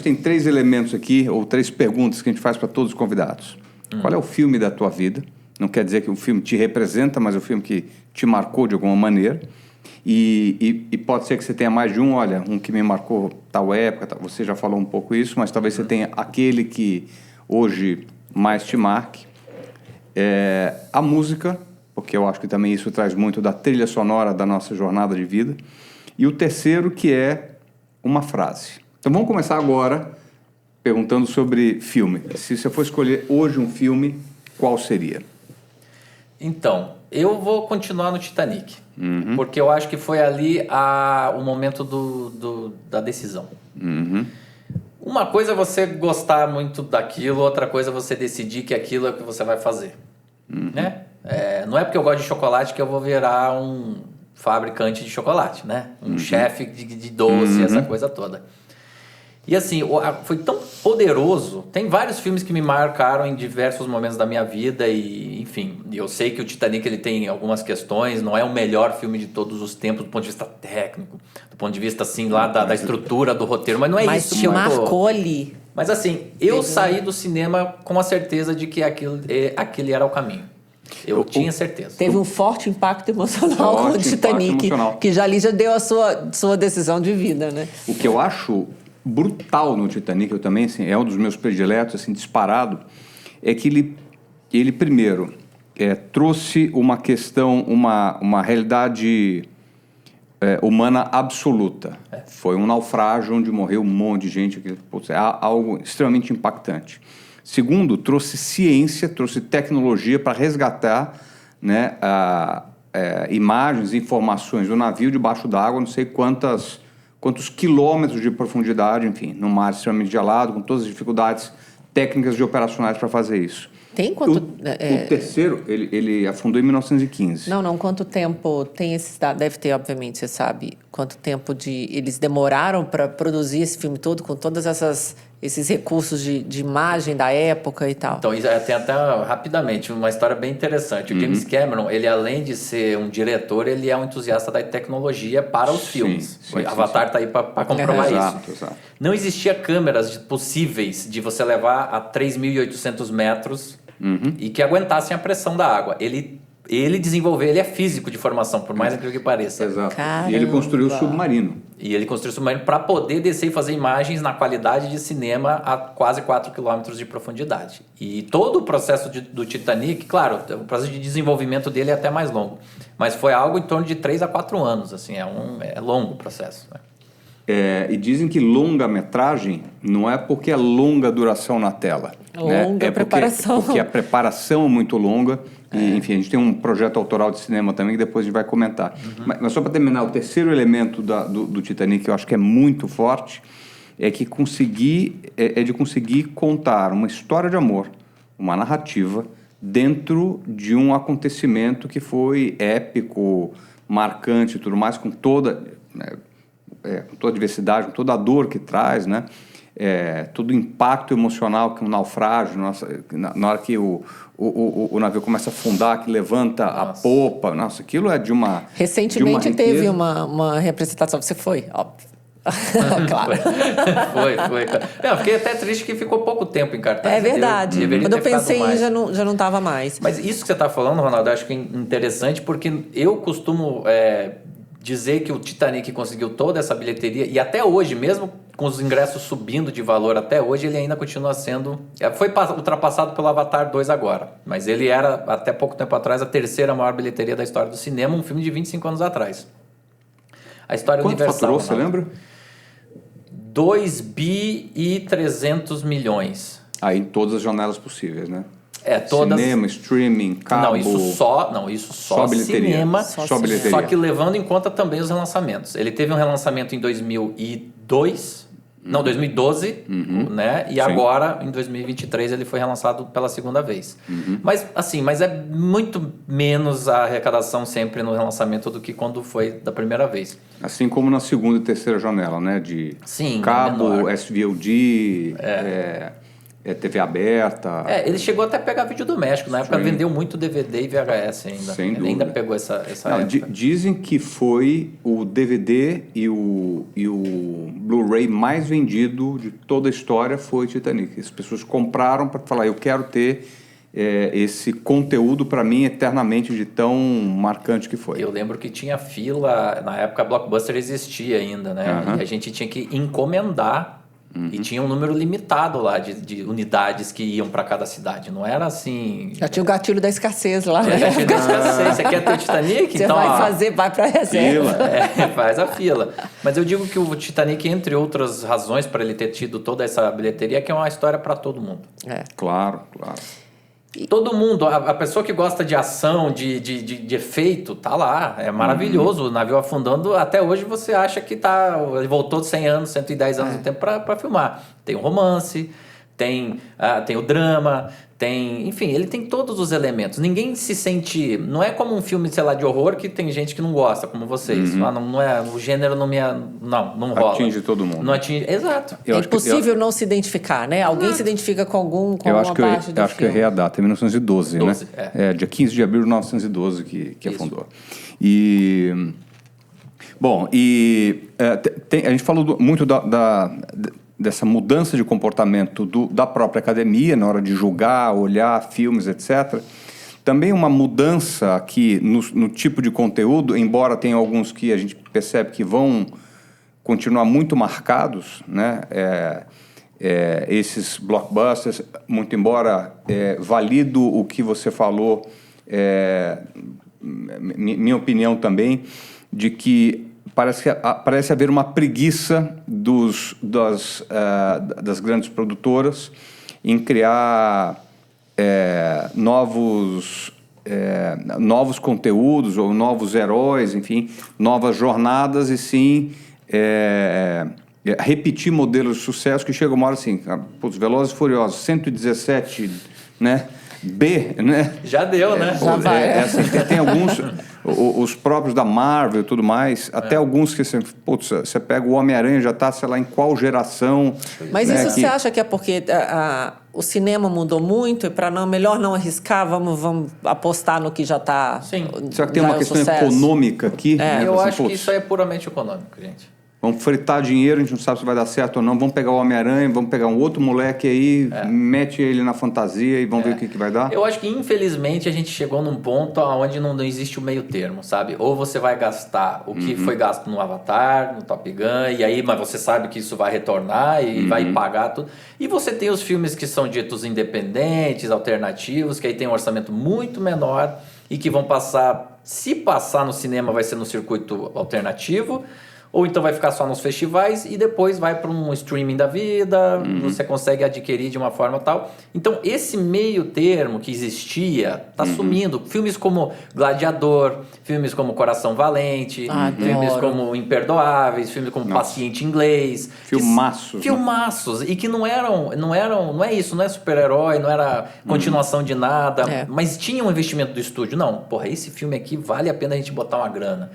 tem 3 elementos aqui, ou 3 perguntas que a gente faz para todos os convidados. Qual é o filme da tua vida? Não quer dizer que o filme te representa, mas é o filme que te marcou de alguma maneira. E pode ser que você tenha mais de um, olha, um que me marcou tal época, você já falou um pouco isso, mas talvez você tenha aquele que hoje mais te marque. A música, porque eu acho que também isso traz muito da trilha sonora da nossa jornada de vida. E o terceiro, que é uma frase. Então vamos começar agora perguntando sobre filme. Se você for escolher hoje um filme, qual seria? Então, eu vou continuar no Titanic. Porque eu acho que foi ali o momento da decisão. Uma coisa é você gostar muito daquilo, outra coisa é você decidir que aquilo é o que você vai fazer. Né? Não é porque eu gosto de chocolate que eu vou virar um fabricante de chocolate, né? Um chefe de doce, essa coisa toda. E assim, foi tão poderoso. Tem vários filmes que me marcaram em diversos momentos da minha vida e, enfim, eu sei que o Titanic ele tem algumas questões, não é o melhor filme de todos os tempos do ponto de vista técnico, do ponto de vista, assim, lá da estrutura do roteiro, mas não é isso. Mas te marcou ali. Mas assim, eu saí do cinema com a certeza de que aquele era o caminho. Eu tinha certeza. Teve um forte impacto emocional com o Titanic, que já deu a sua decisão de vida, né? O que eu acho brutal no Titanic, eu também, assim, é um dos meus prediletos, assim, disparado, é que ele primeiro, trouxe uma questão, uma realidade humana absoluta. Foi um naufrágio onde morreu um monte de gente, é algo extremamente impactante. Segundo, trouxe ciência, trouxe tecnologia para resgatar, né, imagens e informações do navio debaixo d'água, não sei quantos quilômetros de profundidade, enfim, no mar extremamente gelado, com todas as dificuldades técnicas e operacionais para fazer isso. Tem quanto... O terceiro, ele afundou em 1915. Não, quanto tempo tem esses dados? Deve ter, obviamente, você sabe, quanto tempo eles demoraram para produzir esse filme todo, com todos esses recursos de imagem da época e tal. Então, tem até, rapidamente, uma história bem interessante. O James Cameron, ele além de ser um diretor, ele é um entusiasta da tecnologia para os filmes. O Avatar está aí para comprovar isso. Exato. Não existia câmeras possíveis de você levar a 3.800 metros e que aguentassem a pressão da água. Ele desenvolveu, ele é físico de formação, por mais incrível que pareça. Exato. Caramba. E ele construiu o submarino. E ele construiu o submarino para poder descer e fazer imagens na qualidade de cinema a quase 4 quilômetros de profundidade. E todo o processo do Titanic, claro, o processo de desenvolvimento dele é até mais longo, mas foi algo em torno de 3 a 4 anos, assim, é longo o processo, né? E dizem que longa-metragem não é porque é longa duração na tela. Longa preparação. Porque a preparação é muito longa. E, enfim, a gente tem um projeto autoral de cinema também que depois a gente vai comentar. Mas só para terminar, o terceiro elemento do Titanic que eu acho que é muito forte é de conseguir contar uma história de amor, uma narrativa, dentro de um acontecimento que foi épico, marcante e tudo mais, com toda... com toda a diversidade, com toda a dor que traz, né? Todo o impacto emocional que um naufrágio, na hora que o navio começa a afundar, que levanta a popa, aquilo é de uma... Recentemente teve uma representação, você foi, óbvio. Claro. Foi. Não, fiquei até triste que ficou pouco tempo em cartaz. É verdade. Quando eu pensei em já não estava mais. Mas isso que você está falando, Ronaldo, eu acho que é interessante, porque eu costumo... dizer que o Titanic conseguiu toda essa bilheteria e até hoje, mesmo com os ingressos subindo de valor até hoje, ele ainda continua sendo... Foi ultrapassado pelo Avatar 2 agora, mas ele era, até pouco tempo atrás, a terceira maior bilheteria da história do cinema, um filme de 25 anos atrás. A história universal... Quanto faturou, você lembra? 2,3 bilhões. Aí em todas as janelas possíveis, né? Todas... Cinema, streaming, cabo... Não, isso só bilheteria. Cinema, só bilheteria. Só que levando em conta também os relançamentos. Ele teve um relançamento em 2012, né? E agora, em 2023, ele foi relançado pela segunda vez. Mas é muito menos a arrecadação sempre no relançamento do que quando foi da primeira vez. Assim como na segunda e terceira janela, né? De cabo, SVOD... TV aberta... ele chegou até a pegar vídeo doméstico. Na época vendeu muito DVD e VHS ainda. Sem dúvida. Ele ainda pegou essa época. Dizem que foi o DVD e o Blu-ray mais vendido de toda a história foi Titanic. As pessoas compraram para falar, eu quero ter esse conteúdo para mim eternamente de tão marcante que foi. Eu lembro que tinha fila, na época a Blockbuster existia ainda, né? E a gente tinha que encomendar. E tinha um número limitado lá de unidades que iam para cada cidade. Não era assim... Já tinha o gatilho da escassez lá. Tinha o gatilho da escassez. Você quer ter o Titanic? Você então, vai para a reserva. Faz a fila. Mas eu digo que o Titanic, entre outras razões para ele ter tido toda essa bilheteria, é que é uma história para todo mundo. Claro. Todo mundo, a pessoa que gosta de ação, de efeito, tá lá, é maravilhoso. O navio afundando, até hoje você acha que ele voltou de 100 anos, 110 anos de tempo para filmar. Tem o romance, tem o drama, enfim, ele tem todos os elementos. Ninguém se sente... Não é como um filme, sei lá, de horror que tem gente que não gosta, como vocês. Não é, o gênero não rola. Atinge todo mundo. Não atinge, exato. É impossível não se identificar, né? Alguém se identifica com alguma parte do filme. Eu acho que eu errei a data, é 1912, né? Dia 15 de abril de 1912 que afundou. Bom, a gente falou muito dessa mudança de comportamento da própria academia na hora de julgar, olhar filmes, etc. também uma mudança aqui no tipo de conteúdo, embora tenha alguns que a gente percebe que vão continuar muito marcados, né? Esses blockbusters, muito embora valido o que você falou, minha opinião também, de que parece haver uma preguiça das grandes produtoras em criar novos conteúdos ou novos heróis, enfim, novas jornadas, e sim repetir modelos de sucesso que chegam uma hora assim, os Velozes e Furiosos 117, né? B, né? Já deu, né? Tem alguns, os próprios da Marvel e tudo mais, até alguns que você pega o Homem-Aranha, já está, sei lá, em qual geração. Mas né, isso você acha que é porque o cinema mudou muito e para melhor não arriscar, vamos apostar no que já está. Sim. Será que tem uma questão econômica aqui? Né? Eu acho que isso aí é puramente econômico, gente. Vamos fritar dinheiro, a gente não sabe se vai dar certo ou não. Vamos pegar o Homem-Aranha, vamos pegar um outro moleque aí, mete ele na fantasia e vamos ver o que vai dar. Eu acho que, infelizmente, a gente chegou num ponto onde não existe o meio termo, sabe? Ou você vai gastar o que foi gasto no Avatar, no Top Gun, e aí, mas você sabe que isso vai retornar e vai pagar tudo. E você tem os filmes que são ditos independentes, alternativos, que aí tem um orçamento muito menor e que vão passar, se passar no cinema, vai ser no circuito alternativo, ou então vai ficar só nos festivais e depois vai para um streaming da vida, você consegue adquirir de uma forma tal. Então, esse meio termo que existia está sumindo. Filmes como Gladiador, filmes como Coração Valente, filmes como Imperdoáveis, filmes como Paciente Inglês. Filmaços. Filmaços. E que não é isso, não é super-herói, não era continuação de nada, mas tinha um investimento do estúdio. Não, porra, esse filme aqui vale a pena a gente botar uma grana.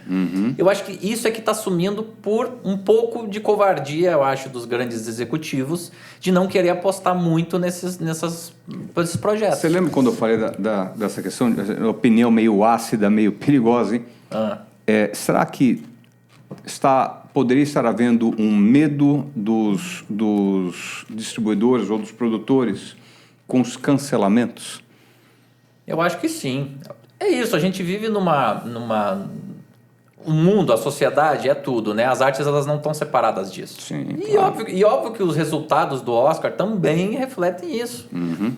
Eu acho que isso é que está sumindo por um pouco de covardia, eu acho, dos grandes executivos, de não querer apostar muito nesses projetos. Você lembra quando eu falei dessa questão, de opinião meio ácida, meio perigosa, hein? Será que poderia estar havendo um medo dos distribuidores ou dos produtores com os cancelamentos? Eu acho que sim. É isso, a gente vive o mundo, a sociedade é tudo, né? As artes, elas não estão separadas disso. Sim, e óbvio que os resultados do Oscar também refletem isso.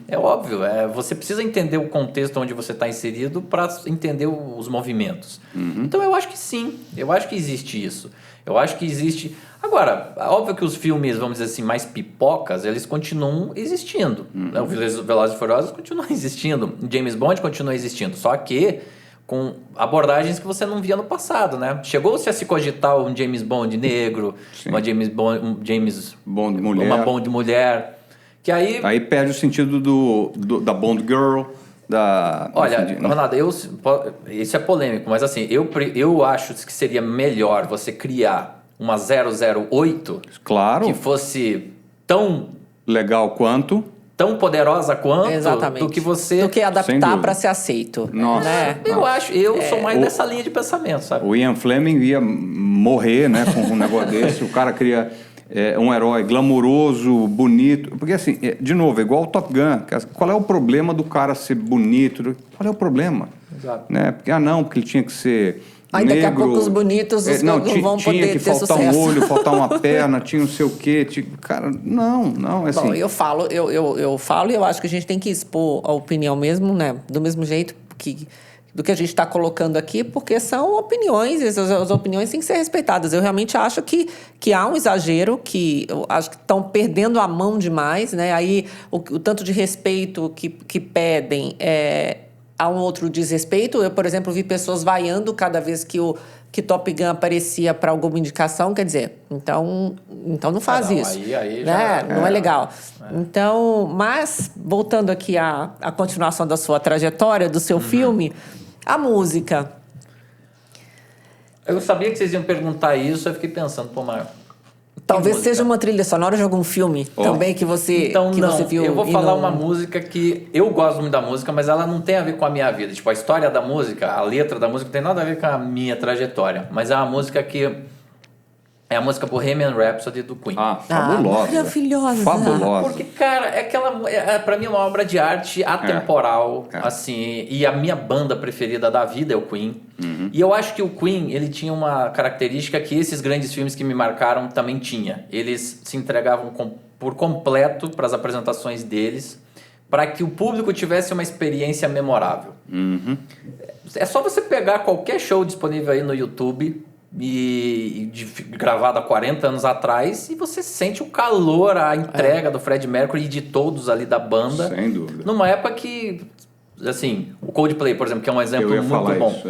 É óbvio. Você precisa entender o contexto onde você está inserido para entender os movimentos. Então, eu acho que sim. Eu acho que existe isso. Eu acho que existe... Agora, óbvio que os filmes, vamos dizer assim, mais pipocas, eles continuam existindo. O Velozes e Furiosos continuam existindo. O James Bond continua existindo. Só que com abordagens que você não via no passado, né? Chegou-se a se cogitar um James Bond negro, uma James Bond mulher. Uma Bond mulher, que aí perde o sentido da Bond Girl, Olha, Ronaldo, isso é polêmico, mas assim, eu acho que seria melhor você criar uma 008 que fosse tão legal quanto, tão poderosa quanto, exatamente, do que adaptar para ser aceito. Nossa. Né? Eu sou mais dessa linha de pensamento, sabe? O Ian Fleming ia morrer, né, com um negócio desse. O cara queria um herói glamuroso, bonito. Porque assim, de novo, é igual o Top Gun. Qual é o problema do cara ser bonito? Qual é o problema? Exato. Né? Porque ele tinha que ser negro. Daqui a pouco os bonitos não vão poder ter sucesso. Tinha que faltar um olho, faltar uma perna, tinha não sei o quê. Cara, não, assim... Bom, eu falo e eu acho que a gente tem que expor a opinião mesmo, né? Do mesmo jeito do que a gente está colocando aqui, porque são opiniões, as opiniões têm que ser respeitadas. Eu realmente acho que há um exagero, que eu acho que estão perdendo a mão demais, né? Aí o tanto de respeito que pedem há um outro desrespeito. Eu, por exemplo, vi pessoas vaiando cada vez que Top Gun aparecia para alguma indicação, quer dizer, então não faz isso. Aí né? Não é legal. Então, mas, voltando aqui à continuação da sua trajetória, do seu filme, a música. Eu sabia que vocês iam perguntar isso, eu fiquei pensando, mas... Talvez seja uma trilha sonora de algum filme também que você você viu. Eu vou falar uma música que eu gosto muito da música, mas ela não tem a ver com a minha vida. Tipo, a história da música, a letra da música não tem nada a ver com a minha trajetória. Mas é uma música que É a música Bohemian Rhapsody do Queen. Fabulosa. Maravilhosa. Fabulosa. Porque, cara, pra mim é uma obra de arte atemporal, assim, e a minha banda preferida da vida é o Queen. E eu acho que o Queen, ele tinha uma característica que esses grandes filmes que me marcaram também tinha. Eles se entregavam por completo para as apresentações deles, para que o público tivesse uma experiência memorável. É só você pegar qualquer show disponível aí no YouTube gravado há 40 anos atrás, e você sente o calor, a entrega do Freddie Mercury e de todos ali da banda. Sem dúvida. Numa época que, assim, o Coldplay, por exemplo, que é um exemplo muito bom.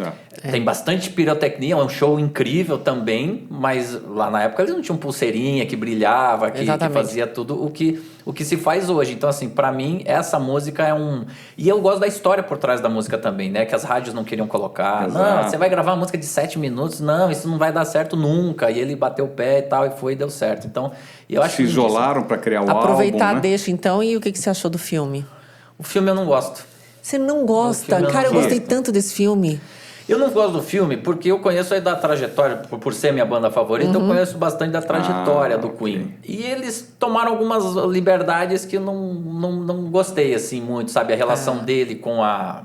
Tem bastante pirotecnia, é um show incrível também, mas lá na época eles não tinham pulseirinha que brilhava, que fazia tudo o que se faz hoje. Então, assim, pra mim, essa música é um... E eu gosto da história por trás da música também, né? Que as rádios não queriam colocar. Exato. Não, você vai gravar uma música de 7 minutos? Não, isso não vai dar certo nunca. E ele bateu o pé e tal, e deu certo. Então, eu acho Se isolaram para criar o Aproveitar álbum, né? deixa, então. E o que você achou do filme? O filme eu não gosto. Você não gosta? Cara, eu gostei tanto desse filme. Eu não gosto do filme porque eu conheço aí da trajetória, por ser minha banda favorita, eu conheço bastante da trajetória do Queen. E eles tomaram algumas liberdades que eu não gostei, assim, muito, sabe? A relação dele com a...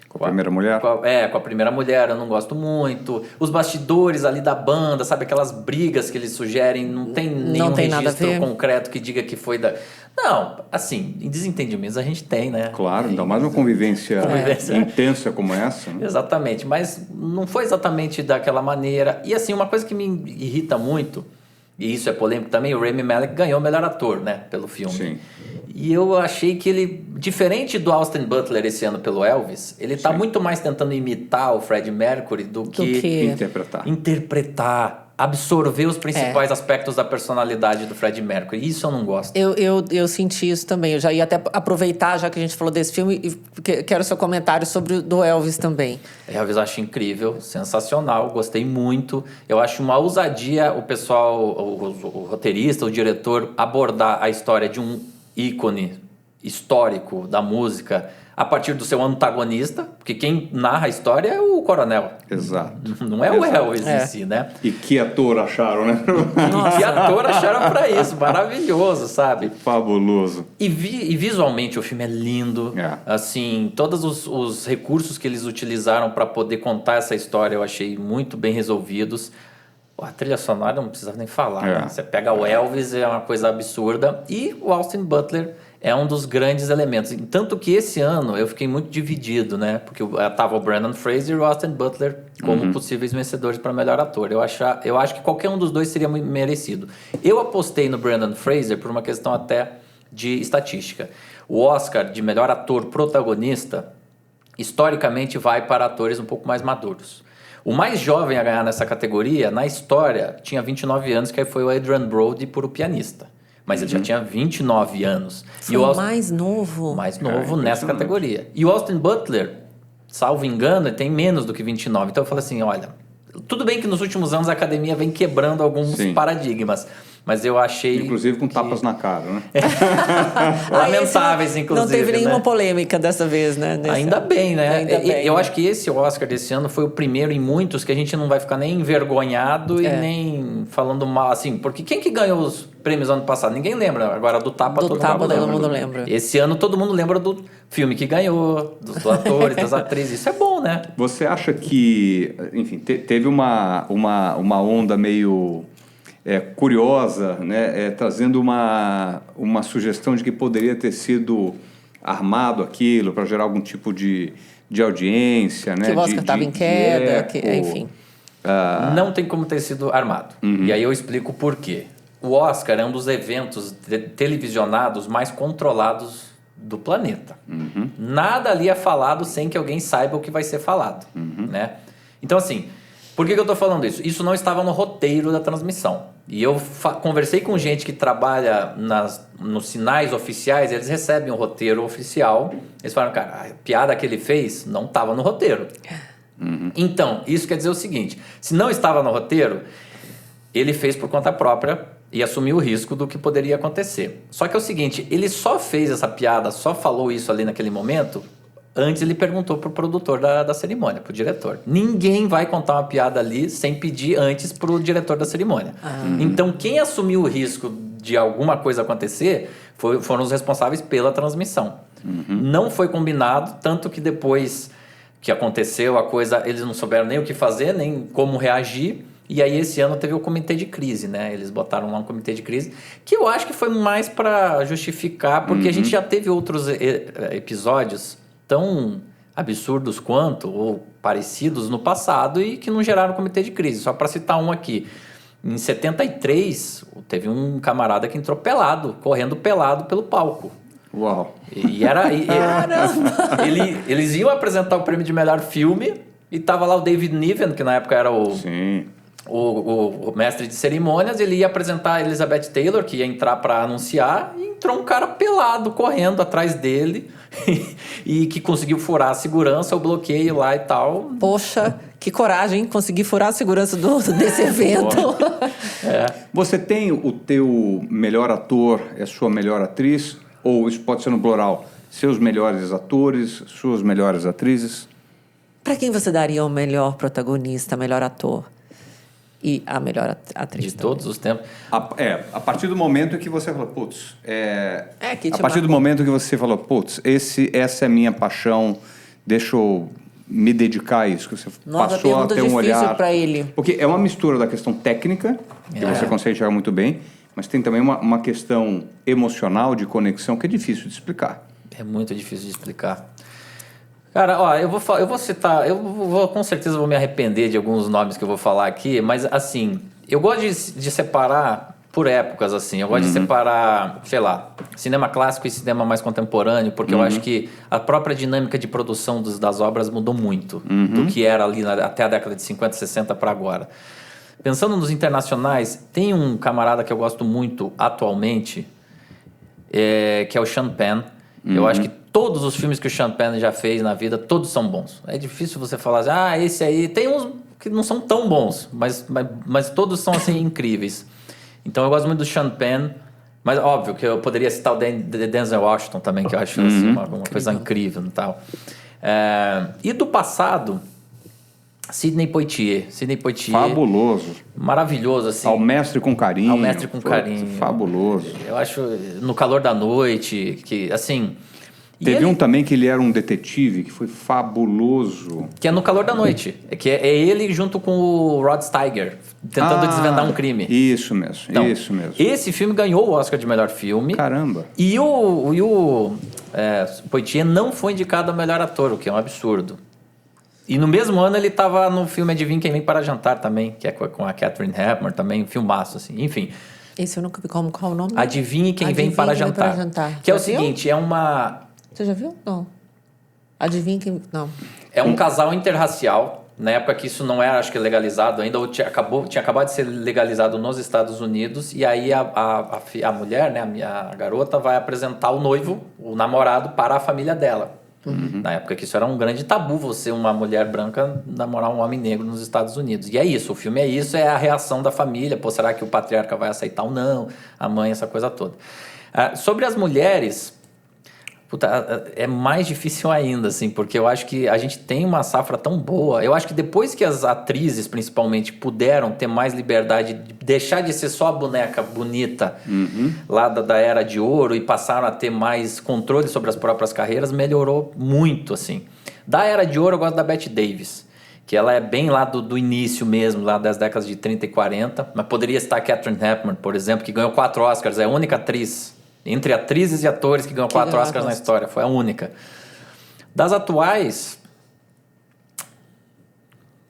Com a primeira mulher? Com a primeira mulher, eu não gosto muito. Os bastidores ali da banda, sabe? Aquelas brigas que eles sugerem, não tem nenhum registro concreto que diga que foi da... Não, assim, em desentendimentos a gente tem, né? Claro, ainda mais uma convivência intensa como essa. Né? Exatamente, mas não foi exatamente daquela maneira. E assim, uma coisa que me irrita muito, e isso é polêmico também, o Rami Malek ganhou o melhor ator, né, pelo filme. Sim. E eu achei que ele, diferente do Austin Butler esse ano pelo Elvis, ele tá muito mais tentando imitar o Freddie Mercury do que interpretar, absorver os principais aspectos da personalidade do Freddie Mercury. Isso eu não gosto. Eu senti isso também. Eu já ia até aproveitar, já que a gente falou desse filme, e quero seu comentário sobre o do Elvis também. Elvis eu acho incrível, sensacional, gostei muito. Eu acho uma ousadia o pessoal, o roteirista, o diretor, abordar a história de um ícone histórico da música a partir do seu antagonista, porque quem narra a história é o coronel. Exato. Não é o Elvis em si, né? E que ator acharam, né? Que ator acharam pra isso, maravilhoso, sabe? Fabuloso. E visualmente o filme é lindo, assim, todos os recursos que eles utilizaram para poder contar essa história eu achei muito bem resolvidos. A trilha sonora não precisa nem falar, né? Você pega o Elvis, é uma coisa absurda, e o Austin Butler é um dos grandes elementos. Tanto que esse ano eu fiquei muito dividido, né? Porque tava o Brendan Fraser e o Austin Butler como possíveis vencedores para melhor ator. Eu acho que qualquer um dos dois seria muito merecido. Eu apostei no Brendan Fraser por uma questão até de estatística. O Oscar de melhor ator protagonista, historicamente, vai para atores um pouco mais maduros. O mais jovem a ganhar nessa categoria, na história, tinha 29 anos, que foi o Adrian Brody por O Pianista. Mas ele já tinha 29 anos. Foi o mais novo. Mais novo nessa categoria. E o Austin Butler, salvo engano, ele tem menos do que 29. Então eu falei assim, olha, tudo bem que nos últimos anos a academia vem quebrando alguns paradigmas. Mas eu achei... Inclusive com tapas na cara, né? Lamentáveis, inclusive. Não teve nenhuma polêmica dessa vez, né? Ainda bem, né? Eu acho que esse Oscar desse ano foi o primeiro em muitos que a gente não vai ficar nem envergonhado e nem falando mal, assim. Porque quem que ganhou os prêmios ano passado? Ninguém lembra. Agora, do Tapa, todo mundo lembra. Esse ano todo mundo lembra do filme que ganhou, dos atores, das atrizes. Isso é bom, né? Você acha que... Enfim, teve uma onda meio... curiosa, né? Trazendo uma sugestão de que poderia ter sido armado aquilo para gerar algum tipo de audiência, né? Que o Oscar estava em queda, enfim. Não tem como ter sido armado. E aí eu explico por quê. O Oscar é um dos eventos televisionados mais controlados do planeta. Nada ali é falado sem que alguém saiba o que vai ser falado, né? Então, assim... Por que eu estou falando isso? Isso não estava no roteiro da transmissão. E eu conversei com gente que trabalha nos sinais oficiais, eles recebem um roteiro oficial. Eles falaram, cara, a piada que ele fez não estava no roteiro. Então, isso quer dizer o seguinte, se não estava no roteiro, ele fez por conta própria e assumiu o risco do que poderia acontecer. Só que é o seguinte, ele só fez essa piada, só falou isso ali naquele momento... Antes ele perguntou pro produtor da cerimônia, pro diretor. Ninguém vai contar uma piada ali sem pedir antes pro diretor da cerimônia. Então, quem assumiu o risco de alguma coisa acontecer foram os responsáveis pela transmissão. Não foi combinado, tanto que depois que aconteceu a coisa, eles não souberam nem o que fazer, nem como reagir. E aí, esse ano, teve o comitê de crise, né? Eles botaram lá um comitê de crise, que eu acho que foi mais para justificar, porque a gente já teve outros episódios tão absurdos quanto, ou parecidos no passado, e que não geraram comitê de crise. Só para citar um aqui. Em 73, teve um camarada que entrou pelado, correndo pelado pelo palco. Uau! Eles iam apresentar o prêmio de melhor filme, e tava lá o David Niven, que na época era o mestre de cerimônias. Ele ia apresentar a Elizabeth Taylor, que ia entrar para anunciar, e entrou um cara pelado correndo atrás dele e que conseguiu furar a segurança, o bloqueio lá e tal. Poxa, que coragem conseguir furar a segurança desse evento. Você tem o teu melhor ator, a sua melhor atriz, ou isso pode ser no plural, seus melhores atores, suas melhores atrizes? Para quem você daria o melhor protagonista, melhor ator? E a melhor atriz De também? todos os tempos. A partir do momento que você falou, putz, que a partir do momento que você falou, putz, essa é a minha paixão, deixa eu me dedicar a isso, que você Nossa, passou a ter um olhar para ele. Porque é uma mistura da questão técnica, que você consegue chegar muito bem, mas tem também uma questão emocional, de conexão, que é difícil de explicar. É muito difícil de explicar. Cara, ó, eu vou citar, com certeza vou me arrepender de alguns nomes que eu vou falar aqui, mas assim, eu gosto de separar por épocas, assim. Eu gosto de separar, sei lá, cinema clássico e cinema mais contemporâneo, porque eu acho que a própria dinâmica de produção das obras mudou muito do que era ali até a década de 50, 60 para agora. Pensando nos internacionais, tem um camarada que eu gosto muito atualmente, que é o Sean Penn. Eu acho que todos os filmes que o Sean Penn já fez na vida, todos são bons. É difícil você falar assim, esse aí... Tem uns que não são tão bons, mas todos são, assim, incríveis. Então, eu gosto muito do Sean Penn, mas óbvio que eu poderia citar o Denzel Washington também, que eu acho assim, uma coisa incrível e tal. E do passado... Sidney Poitier. Fabuloso. Maravilhoso, assim. Ao mestre com carinho. Fabuloso. Eu acho, No Calor da Noite, que, assim... Teve um também que ele era um detetive, que foi fabuloso. Que é No Calor da Noite. Que é ele junto com o Rod Steiger, tentando desvendar um crime. Isso mesmo, então, isso mesmo. Esse filme ganhou o Oscar de melhor filme. Caramba. E o Poitier não foi indicado a melhor ator, o que é um absurdo. E no mesmo ano ele estava no filme Adivinha Quem Vem Para Jantar também, que é com a Catherine Hepburn também, um filmaço, assim, enfim. Esse eu nunca vi. Qual o nome? Adivinhe Quem Vem Para Jantar. Que é o seguinte, é uma... Você já viu? Não. Adivinha quem... Não. É um casal interracial, na época que isso não era, acho que, legalizado ainda, ou tinha acabado de ser legalizado nos Estados Unidos, e aí a mulher, né, a garota, vai apresentar o noivo, o namorado, para a família dela. Na época que isso era um grande tabu, você, uma mulher branca, namorar um homem negro nos Estados Unidos. E é isso, o filme é isso, é a reação da família. Pô, será que o patriarca vai aceitar ou não? A mãe, essa coisa toda. Sobre as mulheres, é mais difícil ainda, assim, porque eu acho que a gente tem uma safra tão boa. Eu acho que depois que as atrizes, principalmente, puderam ter mais liberdade de deixar de ser só a boneca bonita lá da Era de Ouro e passaram a ter mais controle sobre as próprias carreiras, melhorou muito, assim. Da Era de Ouro, eu gosto da Bette Davis, que ela é bem lá do início mesmo, lá das décadas de 30 e 40, mas poderia estar a Catherine Hepburn, por exemplo, que ganhou 4 Oscars, é a única atriz... Entre atrizes e atores que ganhou 4 Oscars na história. Foi a única. Das atuais...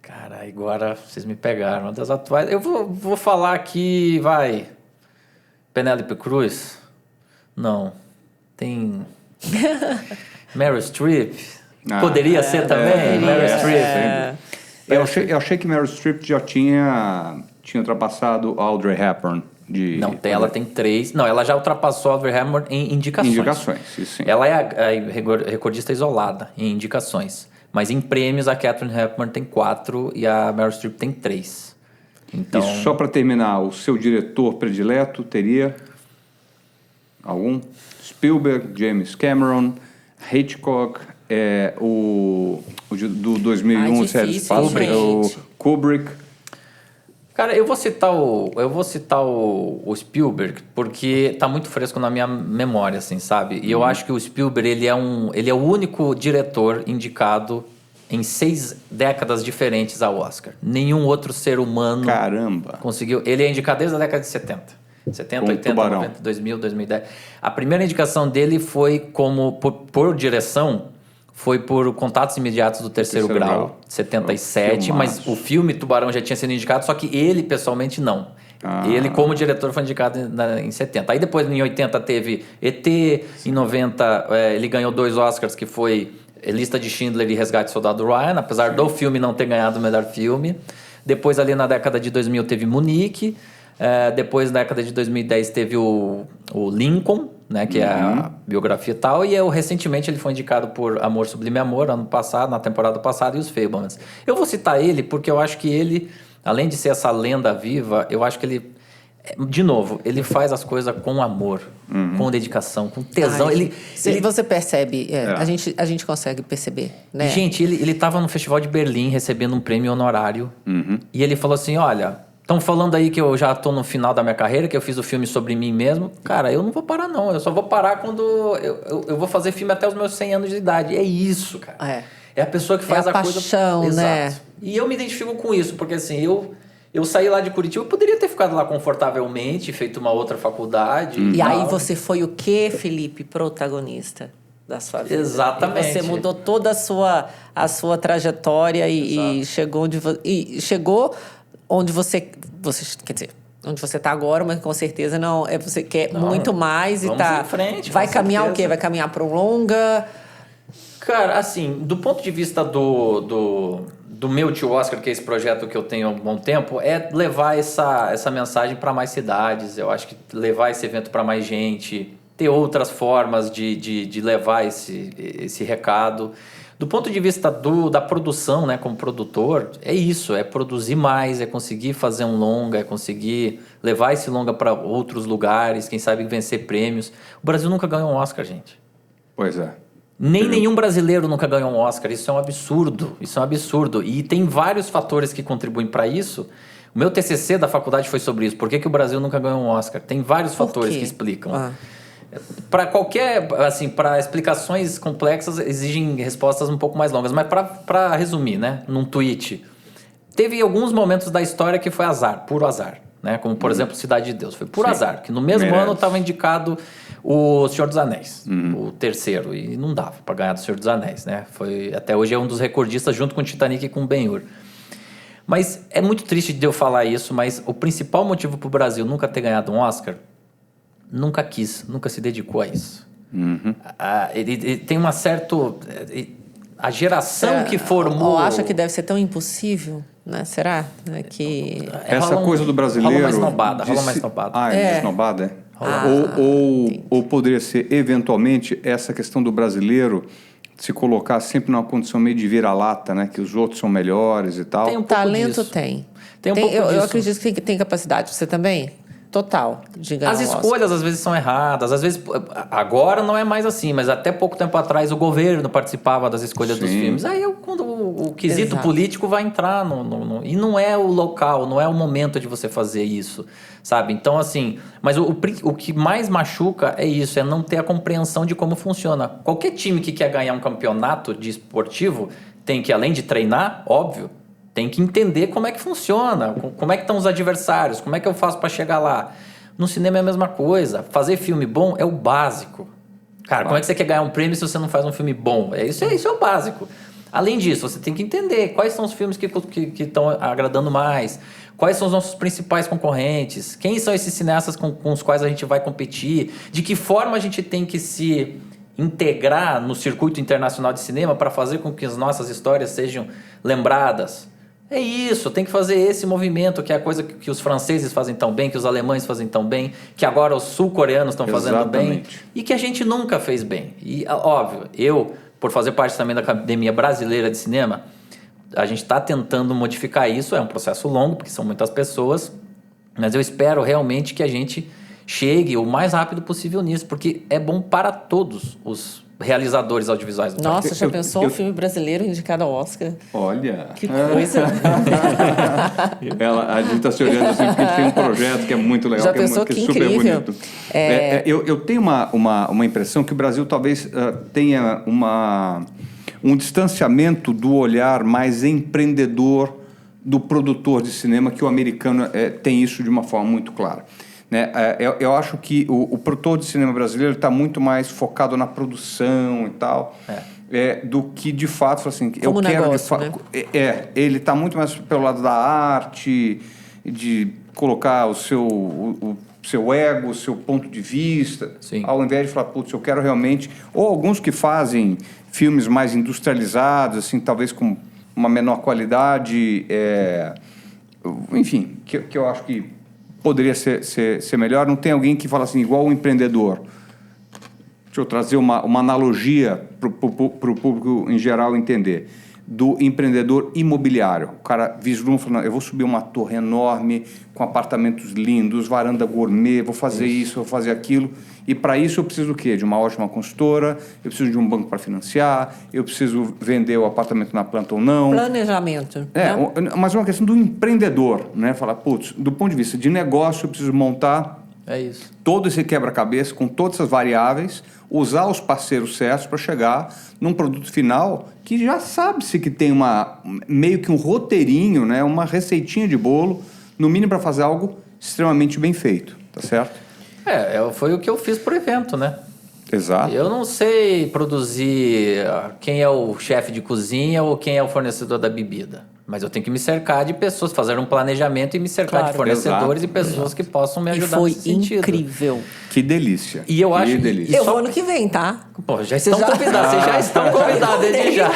Cara, agora vocês me pegaram. Das atuais... Eu vou falar aqui, vai... Penélope Cruz? Não. Tem... Meryl Streep? Poderia ser também? Meryl Streep. Eu achei que Meryl Streep já tinha ultrapassado Audrey Hepburn. Ela tem 3. Não, ela já ultrapassou a Audrey Hepburn em indicações. Isso sim. Ela é a recordista isolada em indicações. Mas em prêmios, a Catherine Hepburn tem 4 e a Meryl Streep tem 3. Então... E só para terminar, o seu diretor predileto teria algum? Spielberg, James Cameron, Hitchcock, do 2001, difícil, o gente. Kubrick. Cara, eu vou citar o Spielberg porque tá muito fresco na minha memória, assim, sabe? E eu acho que o Spielberg, ele é o único diretor indicado em 6 décadas diferentes ao Oscar. Nenhum outro ser humano Caramba! conseguiu. Ele é indicado desde a década de 70. 70, Com 80, Tubarão. 90, 2000, 2010. A primeira indicação dele foi por direção, foi por Contatos Imediatos do Terceiro Grau, 77, mas Filmaço. o filme Tubarão já tinha sido indicado, só que ele pessoalmente não. Ah. Ele, como diretor, foi indicado em 70. Aí depois, em 80, teve ET, em 90 ele ganhou 2 Oscars, que foi Lista de Schindler e Resgate do Soldado Ryan, apesar do filme não ter ganhado o melhor filme. Depois, ali na década de 2000, teve Munique. Depois, na década de 2010, teve o Lincoln, né, que é a biografia e tal. E recentemente ele foi indicado por Amor Sublime Amor, ano passado, na temporada passada, e os Fabelmans. Eu vou citar ele porque eu acho que ele, além de ser essa lenda viva, eu acho que ele, de novo, ele faz as coisas com amor, com dedicação, com tesão. Ai, Ele você percebe, a gente consegue perceber, né? Gente, ele tava no Festival de Berlim recebendo um prêmio honorário. E ele falou assim, olha, estão falando aí que eu já tô no final da minha carreira, que eu fiz o filme sobre mim mesmo. Cara, eu não vou parar não, eu só vou parar quando eu vou fazer filme até os meus 100 anos de idade. É isso, cara. É a pessoa que faz a a coisa... paixão, né? Exato. E eu me identifico com isso, porque assim, eu saí lá de Curitiba, eu poderia ter ficado lá confortavelmente, feito uma outra faculdade. E aí tal. você foi o quê, Felipe? Protagonista da sua vida. Exatamente. E você mudou toda a sua trajetória e chegou onde você quer dizer, onde você está agora, mas com certeza não, você quer muito mais e vamos tá em frente, vai com caminhar certeza. o quê? Vai caminhar para um longa? Cara, assim, do ponto de vista do meu tio Oscar, que é esse projeto que eu tenho há um bom tempo, é levar essa mensagem para mais cidades. Eu acho que levar esse evento para mais gente, ter outras formas de levar esse recado. Do ponto de vista da produção, né, como produtor, é isso, é produzir mais, é conseguir fazer um longa, é conseguir levar esse longa para outros lugares, quem sabe vencer prêmios. O Brasil nunca ganhou um Oscar, gente. Pois é. Nenhum brasileiro nunca ganhou um Oscar. Isso é um absurdo. Isso é um absurdo. E tem vários fatores que contribuem para isso. O meu TCC da faculdade foi sobre isso. Por que o Brasil nunca ganhou um Oscar? Tem vários fatores que explicam. Para para explicações complexas exigem respostas um pouco mais longas. Mas para resumir, né, num tweet, teve alguns momentos da história que foi azar, puro azar. Né? Como, por exemplo, Cidade de Deus. Foi puro azar. Que no mesmo ano estava indicado o Senhor dos Anéis, o terceiro. E não dava para ganhar do Senhor dos Anéis. Né? Até hoje é um dos recordistas junto com o Titanic e com o Ben-Hur. Mas é muito triste de eu falar isso, mas o principal motivo para o Brasil nunca ter ganhado um Oscar, nunca quis, nunca se dedicou a isso. Ele tem uma certa... A geração que formou... Ou acha que deve ser tão impossível, né? Será? Que... Essa coisa do brasileiro... Rola mais snobada. É snobada, ou poderia ser, eventualmente, essa questão do brasileiro se colocar sempre numa condição meio de vira-lata, né? Que os outros são melhores e tal. Tem um pouco talento disso. tem. Tem um pouco eu disso. acredito que tem capacidade. Você também? Total, de ganhar As um Oscar. escolhas às vezes são erradas, às vezes agora não é mais assim, mas até pouco tempo atrás o governo participava das escolhas dos filmes. Aí quando o quesito político vai entrar e não é o local, não é o momento de você fazer isso, sabe? Então assim, mas o que mais machuca é isso, é não ter a compreensão de como funciona. Qualquer time que quer ganhar um campeonato de esportivo tem que, além de treinar, óbvio, tem que entender como é que funciona, como é que estão os adversários, como é que eu faço para chegar lá. No cinema é a mesma coisa. Fazer filme bom é o básico. Cara, como é que você quer ganhar um prêmio se você não faz um filme bom? Isso é o básico. Além disso, você tem que entender quais são os filmes que estão agradando mais, quais são os nossos principais concorrentes, quem são esses cineastas com os quais a gente vai competir, de que forma a gente tem que se integrar no circuito internacional de cinema para fazer com que as nossas histórias sejam lembradas. É isso, tem que fazer esse movimento, que é a coisa que os franceses fazem tão bem, que os alemães fazem tão bem, que agora os sul-coreanos estão fazendo bem, e que a gente nunca fez bem. E, óbvio, eu, por fazer parte também da Academia Brasileira de Cinema, a gente está tentando modificar isso, é um processo longo, porque são muitas pessoas, mas eu espero realmente que a gente chegue o mais rápido possível nisso, porque é bom para todos os realizadores audiovisuais do país. Nossa, já pensou um filme brasileiro indicado ao Oscar? Olha. Que coisa. A gente está se olhando assim, porque a gente tem um projeto que é muito legal, Já que é, pensou que é que super incrível. bonito. Eu tenho uma impressão que o Brasil talvez tenha um distanciamento do olhar mais empreendedor do produtor de cinema, que o americano tem isso de uma forma muito clara. Né? Eu acho que o produtor de cinema brasileiro está muito mais focado na produção e tal, do que de fato assim, como eu quero negócio, de fato. Ele está muito mais pelo lado da arte, de colocar o seu ego, o seu ponto de vista, Sim. ao invés de falar, putz, eu quero realmente. Ou alguns que fazem filmes mais industrializados, assim, talvez com uma menor qualidade, enfim, que eu acho que poderia ser melhor. Não tem alguém que fala assim, igual o empreendedor. Deixa eu trazer uma analogia para o público em geral entender. Do empreendedor imobiliário. O cara vislumbra falando, eu vou subir uma torre enorme, com apartamentos lindos, varanda gourmet, vou fazer isso, vou fazer aquilo. E para isso eu preciso do quê? De uma ótima consultora, eu preciso de um banco para financiar, eu preciso vender o apartamento na planta ou não. Planejamento. Né? Mas é uma questão do empreendedor, né? Falar, putz, do ponto de vista de negócio, eu preciso montar isso. todo esse quebra-cabeça com todas essas variáveis, usar os parceiros certos para chegar num produto final que já sabe-se que tem meio que um roteirinho, né? Uma receitinha de bolo, no mínimo para fazer algo extremamente bem feito, tá certo? Foi o que eu fiz pro evento, né? Exato. Eu não sei produzir quem é o chefe de cozinha ou quem é o fornecedor da bebida. Mas eu tenho que me cercar de pessoas, fazer um planejamento e me cercar de fornecedores e pessoas que possam me ajudar nesse sentido. E foi incrível. Que delícia. E eu acho... delícia. Eu vou ano que vem, tá? Pô, já estão convidados. Vocês já estão convidados desde já.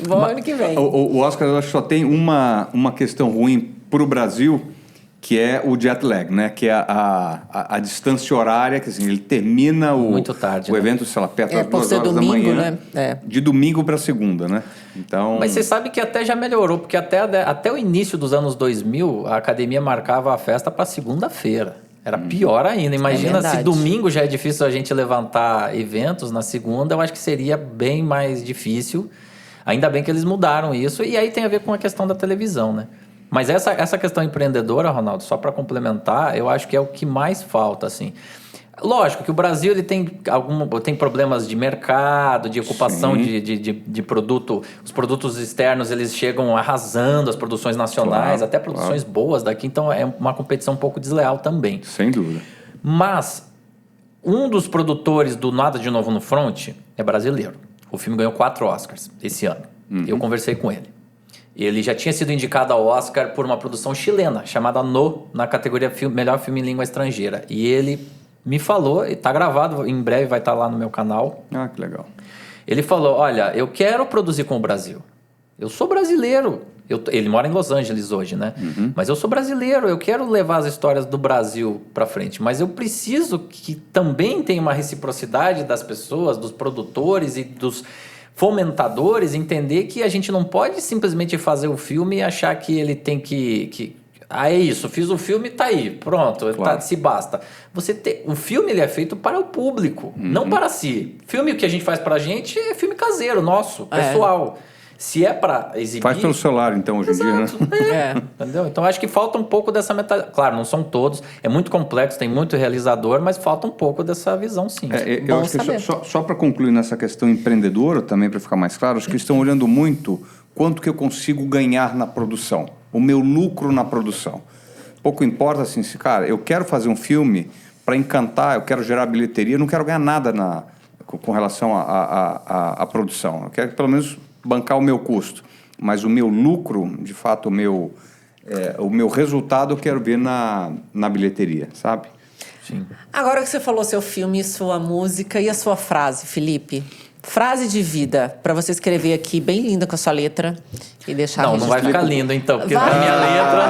Vou ano que vem. O Oscar, eu acho que só tem uma questão ruim pro Brasil, que é o jet lag, né? Que é a distância horária, que assim, ele termina muito tarde, o evento, sei lá, perto das 2 horas domingo, da manhã. Né? De domingo para segunda, né? Então... Mas você sabe que até já melhorou, porque até o início dos anos 2000, a academia marcava a festa para segunda-feira. Era pior ainda. Imagina se domingo já é difícil a gente levantar eventos, na segunda eu acho que seria bem mais difícil. Ainda bem que eles mudaram isso. E aí tem a ver com a questão da televisão, né? Mas essa questão empreendedora, Ronaldo, só para complementar, eu acho que é o que mais falta, assim. Lógico que o Brasil ele tem problemas de mercado, de ocupação de produto. Os produtos externos eles chegam arrasando as produções nacionais, até produções boas daqui. Então é uma competição um pouco desleal também. Sem dúvida. Mas um dos produtores do Nada de Novo no Front é brasileiro. O filme ganhou 4 Oscars esse ano. Eu conversei com ele. Ele já tinha sido indicado ao Oscar por uma produção chilena, chamada na categoria Melhor Filme em Língua Estrangeira. E ele me falou, e está gravado, em breve vai estar lá no meu canal. Ah, que legal. Ele falou, olha, eu quero produzir com o Brasil. Eu sou brasileiro. Ele mora em Los Angeles hoje, né? Mas eu sou brasileiro, eu quero levar as histórias do Brasil para frente. Mas eu preciso que também tenha uma reciprocidade das pessoas, dos produtores e dos fomentadores, entender que a gente não pode simplesmente fazer o filme e achar que ele tem que é isso, fiz o filme, tá aí, pronto, se basta. O filme ele é feito para o público, não para si. Filme que a gente faz pra gente é filme caseiro, nosso, pessoal. Se é para exibir... Faz pelo celular, então, hoje em dia, né? Entendeu? Então, acho que falta um pouco dessa mentalidade. Claro, não são todos, é muito complexo, tem muito realizador, mas falta um pouco dessa visão, sim. Eu acho que só para concluir nessa questão empreendedora, também para ficar mais claro, acho que estão olhando muito quanto que eu consigo ganhar na produção, o meu lucro na produção. Pouco importa, assim, cara, eu quero fazer um filme para encantar, eu quero gerar bilheteria, eu não quero ganhar nada com relação à produção. Eu quero, pelo menos, bancar o meu custo, mas o meu lucro, de fato, o meu resultado eu quero ver na bilheteria, sabe? Sim. Agora que você falou seu filme, sua música e a sua frase, Felipe, frase de vida, para você escrever aqui bem linda com a sua letra e deixar Não vai ficar lindo então, porque Vai. a minha letra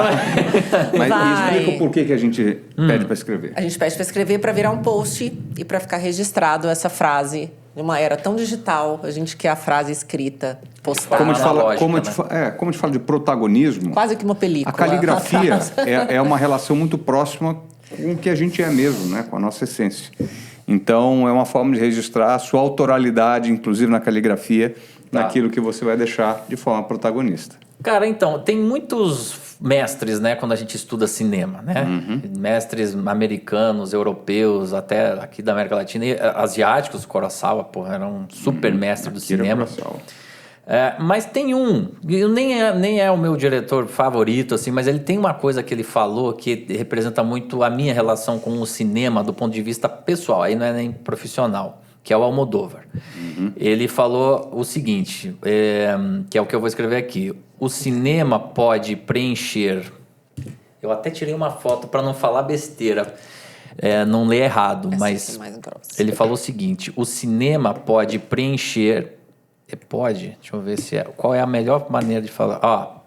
não é... Mas explica por que a gente pede para escrever. A gente pede para escrever para virar um post e para ficar registrado essa frase. Numa era tão digital, a gente quer a frase escrita, postada. Como a gente Lógica, fala de protagonismo, Quase que uma película. a caligrafia é uma relação muito próxima com o que a gente é mesmo, né? Com a nossa essência. Então, é uma forma de registrar a sua autoralidade, inclusive na caligrafia, naquilo que você vai deixar de forma protagonista. Cara, então, tem muitos mestres, né, quando a gente estuda cinema, né? Mestres americanos, europeus, até aqui da América Latina, e asiáticos, Kurosawa, porra, era um super mestre do cinema. Mas tem nem é o meu diretor favorito, assim, mas ele tem uma coisa que ele falou que representa muito a minha relação com o cinema do ponto de vista pessoal, aí não é nem profissional, que é o Almodóvar. Ele falou o seguinte, que é o que eu vou escrever aqui: o cinema pode preencher... Eu até tirei uma foto para não falar besteira, não ler errado, mas ele falou o seguinte: o cinema pode preencher... Deixa eu ver qual é a melhor maneira de falar.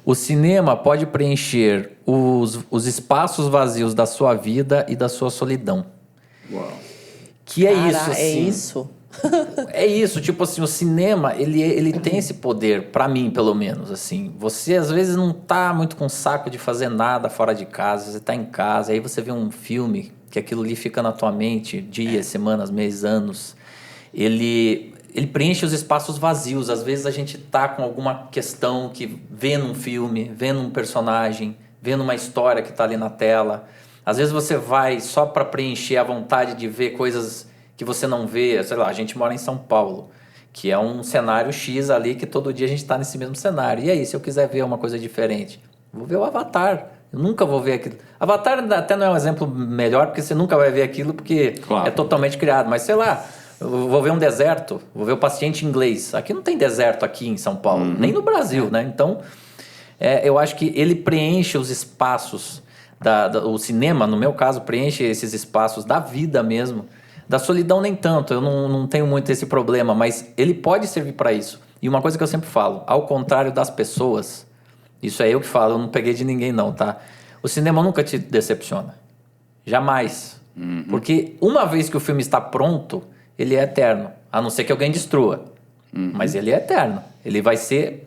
O cinema pode preencher os espaços vazios da sua vida e da sua solidão. Uau. Que é isso, assim. É isso? É isso, tipo assim, o cinema, ele tem esse poder, pra mim, pelo menos, assim. Você, às vezes, não tá muito com saco de fazer nada fora de casa, você tá em casa, aí você vê um filme, que aquilo ali fica na tua mente, dias, semanas, meses, anos. Ele preenche os espaços vazios. Às vezes a gente tá com alguma questão que vê num filme, vê num personagem, vê numa história que tá ali na tela. Às vezes você vai só para preencher a vontade de ver coisas que você não vê. Sei lá, a gente mora em São Paulo, que é um cenário X ali, que todo dia a gente tá nesse mesmo cenário. E aí, se eu quiser ver uma coisa diferente, vou ver o Avatar. Eu nunca vou ver aquilo. Avatar até não é um exemplo melhor, porque você nunca vai ver aquilo, porque é totalmente criado. Mas sei lá, eu vou ver um deserto, vou ver o Paciente Inglês. Aqui não tem deserto aqui em São Paulo, nem no Brasil, né? Então, eu acho que ele preenche os espaços, o cinema, no meu caso, preenche esses espaços da vida mesmo. Da solidão nem tanto, eu não tenho muito esse problema, mas ele pode servir para isso. E uma coisa que eu sempre falo, ao contrário das pessoas, isso é eu que falo, eu não peguei de ninguém não, tá? O cinema nunca te decepciona. Jamais. Porque uma vez que o filme está pronto, ele é eterno. A não ser que alguém destrua. Mas ele é eterno. Ele vai ser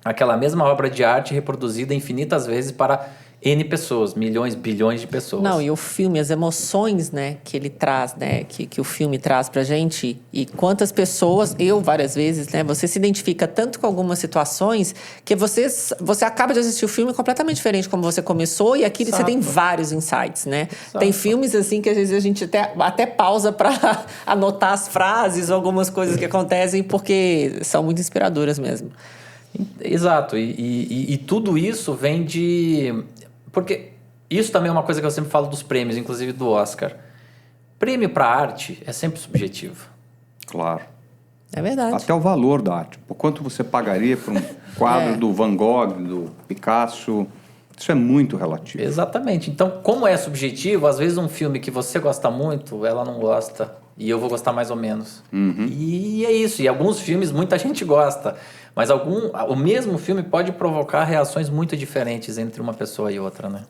aquela mesma obra de arte reproduzida infinitas vezes para N pessoas, milhões, bilhões de pessoas. Não, e o filme, as emoções, né, que ele traz, né, que o filme traz pra gente, e quantas pessoas, eu várias vezes, né, você se identifica tanto com algumas situações que você acaba de assistir o filme completamente diferente como você começou, e aqui você tem vários insights, né? Exato. Tem filmes assim que às vezes a gente até pausa para anotar as frases ou algumas coisas que acontecem, porque são muito inspiradoras mesmo. Exato, e tudo isso vem de... Porque isso também é uma coisa que eu sempre falo dos prêmios, inclusive do Oscar. Prêmio para arte é sempre subjetivo. Claro. É verdade. Até o valor da arte. Por quanto você pagaria por um quadro do Van Gogh, do Picasso? Isso é muito relativo. Exatamente. Então, como é subjetivo, às vezes um filme que você gosta muito, ela não gosta. E eu vou gostar mais ou menos. E é isso. E alguns filmes muita gente gosta. Mas o mesmo filme pode provocar reações muito diferentes entre uma pessoa e outra, né?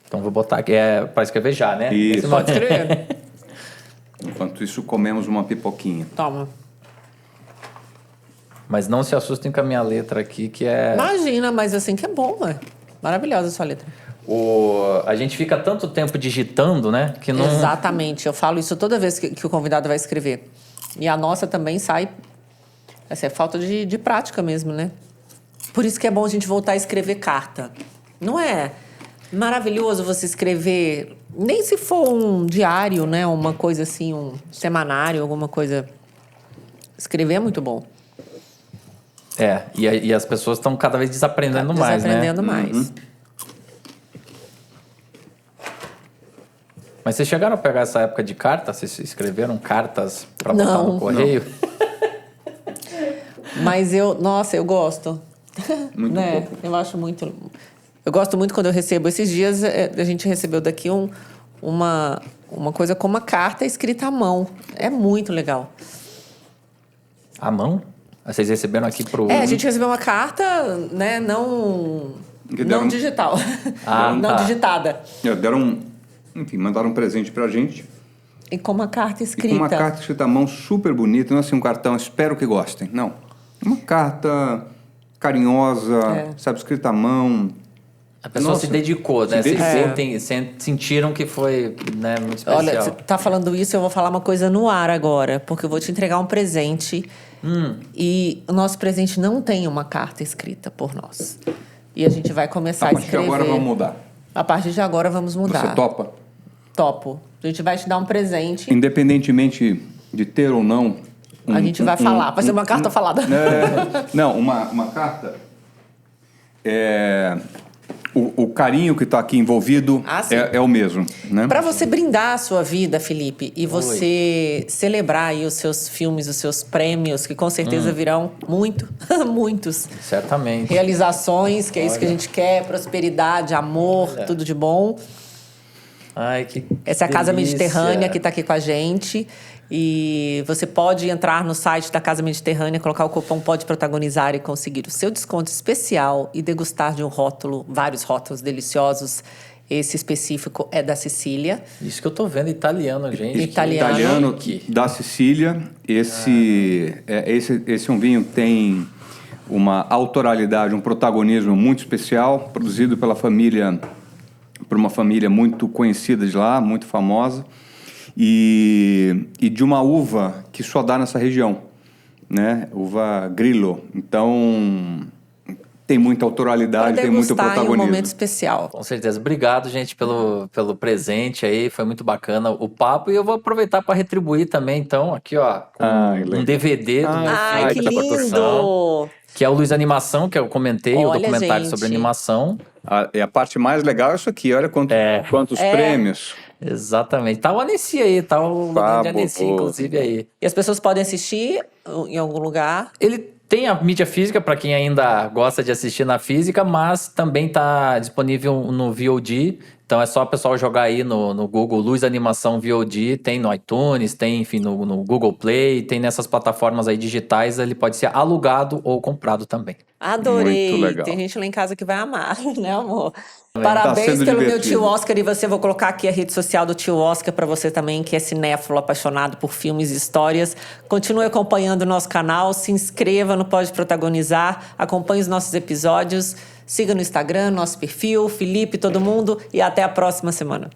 Então vou botar aqui, para escrever já, né? Isso. Você pode escrever. Enquanto isso, comemos uma pipoquinha. Toma. Mas não se assustem com a minha letra aqui, que é... Imagina, mas assim que é bom, ué. Maravilhosa a sua letra. A gente fica tanto tempo digitando, né? Que não... Exatamente. Eu falo isso toda vez que o convidado vai escrever. E a nossa também sai... Essa é falta de prática mesmo, né? Por isso que é bom a gente voltar a escrever carta. Não é maravilhoso você escrever... Nem se for um diário, né? Uma coisa assim, um semanário, alguma coisa... Escrever é muito bom. E as pessoas estão cada vez desaprendendo mais, né? Desaprendendo mais. Mas vocês chegaram a pegar essa época de carta? Vocês escreveram cartas para botar no correio? Não. Mas eu gosto. Muito né? pouco. Eu acho muito... Eu gosto muito quando eu recebo. Esses dias a gente recebeu daqui uma coisa com uma carta escrita à mão. É muito legal. À mão? Vocês receberam aqui pro... A gente recebeu uma carta, né? Não digital. Não digitada. Mandaram um presente pra gente. E com uma carta escrita. E com uma carta escrita à mão super bonita. Não é assim um cartão, espero que gostem. Não. Uma carta carinhosa, sabe, escrita à mão. A pessoa Nossa, se dedicou, né? se dedicou. Sentiram que foi, né, muito especial. Olha, você tá falando isso, eu vou falar uma coisa no ar agora, porque eu vou te entregar um presente. E o nosso presente não tem uma carta escrita por nós. E a gente vai começar A a partir de escrever. agora vamos mudar. A partir de agora vamos mudar. Você topa? Topo. A gente vai te dar um presente. Independentemente de ter ou não... A gente vai falar. Vai ser uma carta falada. Não, uma carta... O carinho que está aqui envolvido sim. é o mesmo, né? Para você brindar a sua vida, Felipe, e você celebrar aí os seus filmes, os seus prêmios, que com certeza virão muitos. Certamente. Realizações, que é isso que a gente quer, prosperidade, amor, tudo de bom. Ai, que Essa é a Casa delícia. Mediterrânea que está aqui com a gente. E você pode entrar no site da Casa Mediterrânea, colocar o cupom Pode Protagonizar e conseguir o seu desconto especial e degustar de um rótulo, vários rótulos deliciosos. Esse específico é da Sicília. Isso que eu tô vendo italiano, gente. Italiano. Da Sicília. Esse é um vinho que tem uma autoralidade, um protagonismo muito especial, produzido por uma família muito conhecida de lá, muito famosa, e de uma uva que só dá nessa região, né? Uva Grillo. Então, tem muita autoralidade, tem muito protagonismo. Em um momento especial. Com certeza. Obrigado, gente, pelo presente aí. Foi muito bacana o papo. E eu vou aproveitar para retribuir também, então, aqui, ó, com um DVD do meu Ai, filme que da produção, lindo! que é o Luiz Animação, que eu comentei, o Olha, documentário gente. sobre animação. E a parte mais legal é isso aqui. Olha quantos prêmios. Exatamente. Tá o Annecy aí, tá o Login de Annecy, Fabuloso. inclusive, aí. E as pessoas podem assistir em algum lugar. Ele tem a mídia física para quem ainda gosta de assistir na física, mas também tá disponível no VOD. Então é só o pessoal jogar aí no Google Luz Animação VOD, tem no iTunes, tem, enfim, no Google Play, tem nessas plataformas aí digitais, ele pode ser alugado ou comprado também. Adorei. Muito legal. Tem gente lá em casa que vai amar, né, amor? Tá Parabéns sendo pelo meu divertido. tio Oscar. E você, vou colocar aqui a rede social do tio Oscar para você também, que é cinéfilo, apaixonado por filmes e histórias. Continue acompanhando o nosso canal, se inscreva no Pode Protagonizar, acompanhe os nossos episódios, siga no Instagram, nosso perfil, Felipe, todo mundo, e até a próxima semana.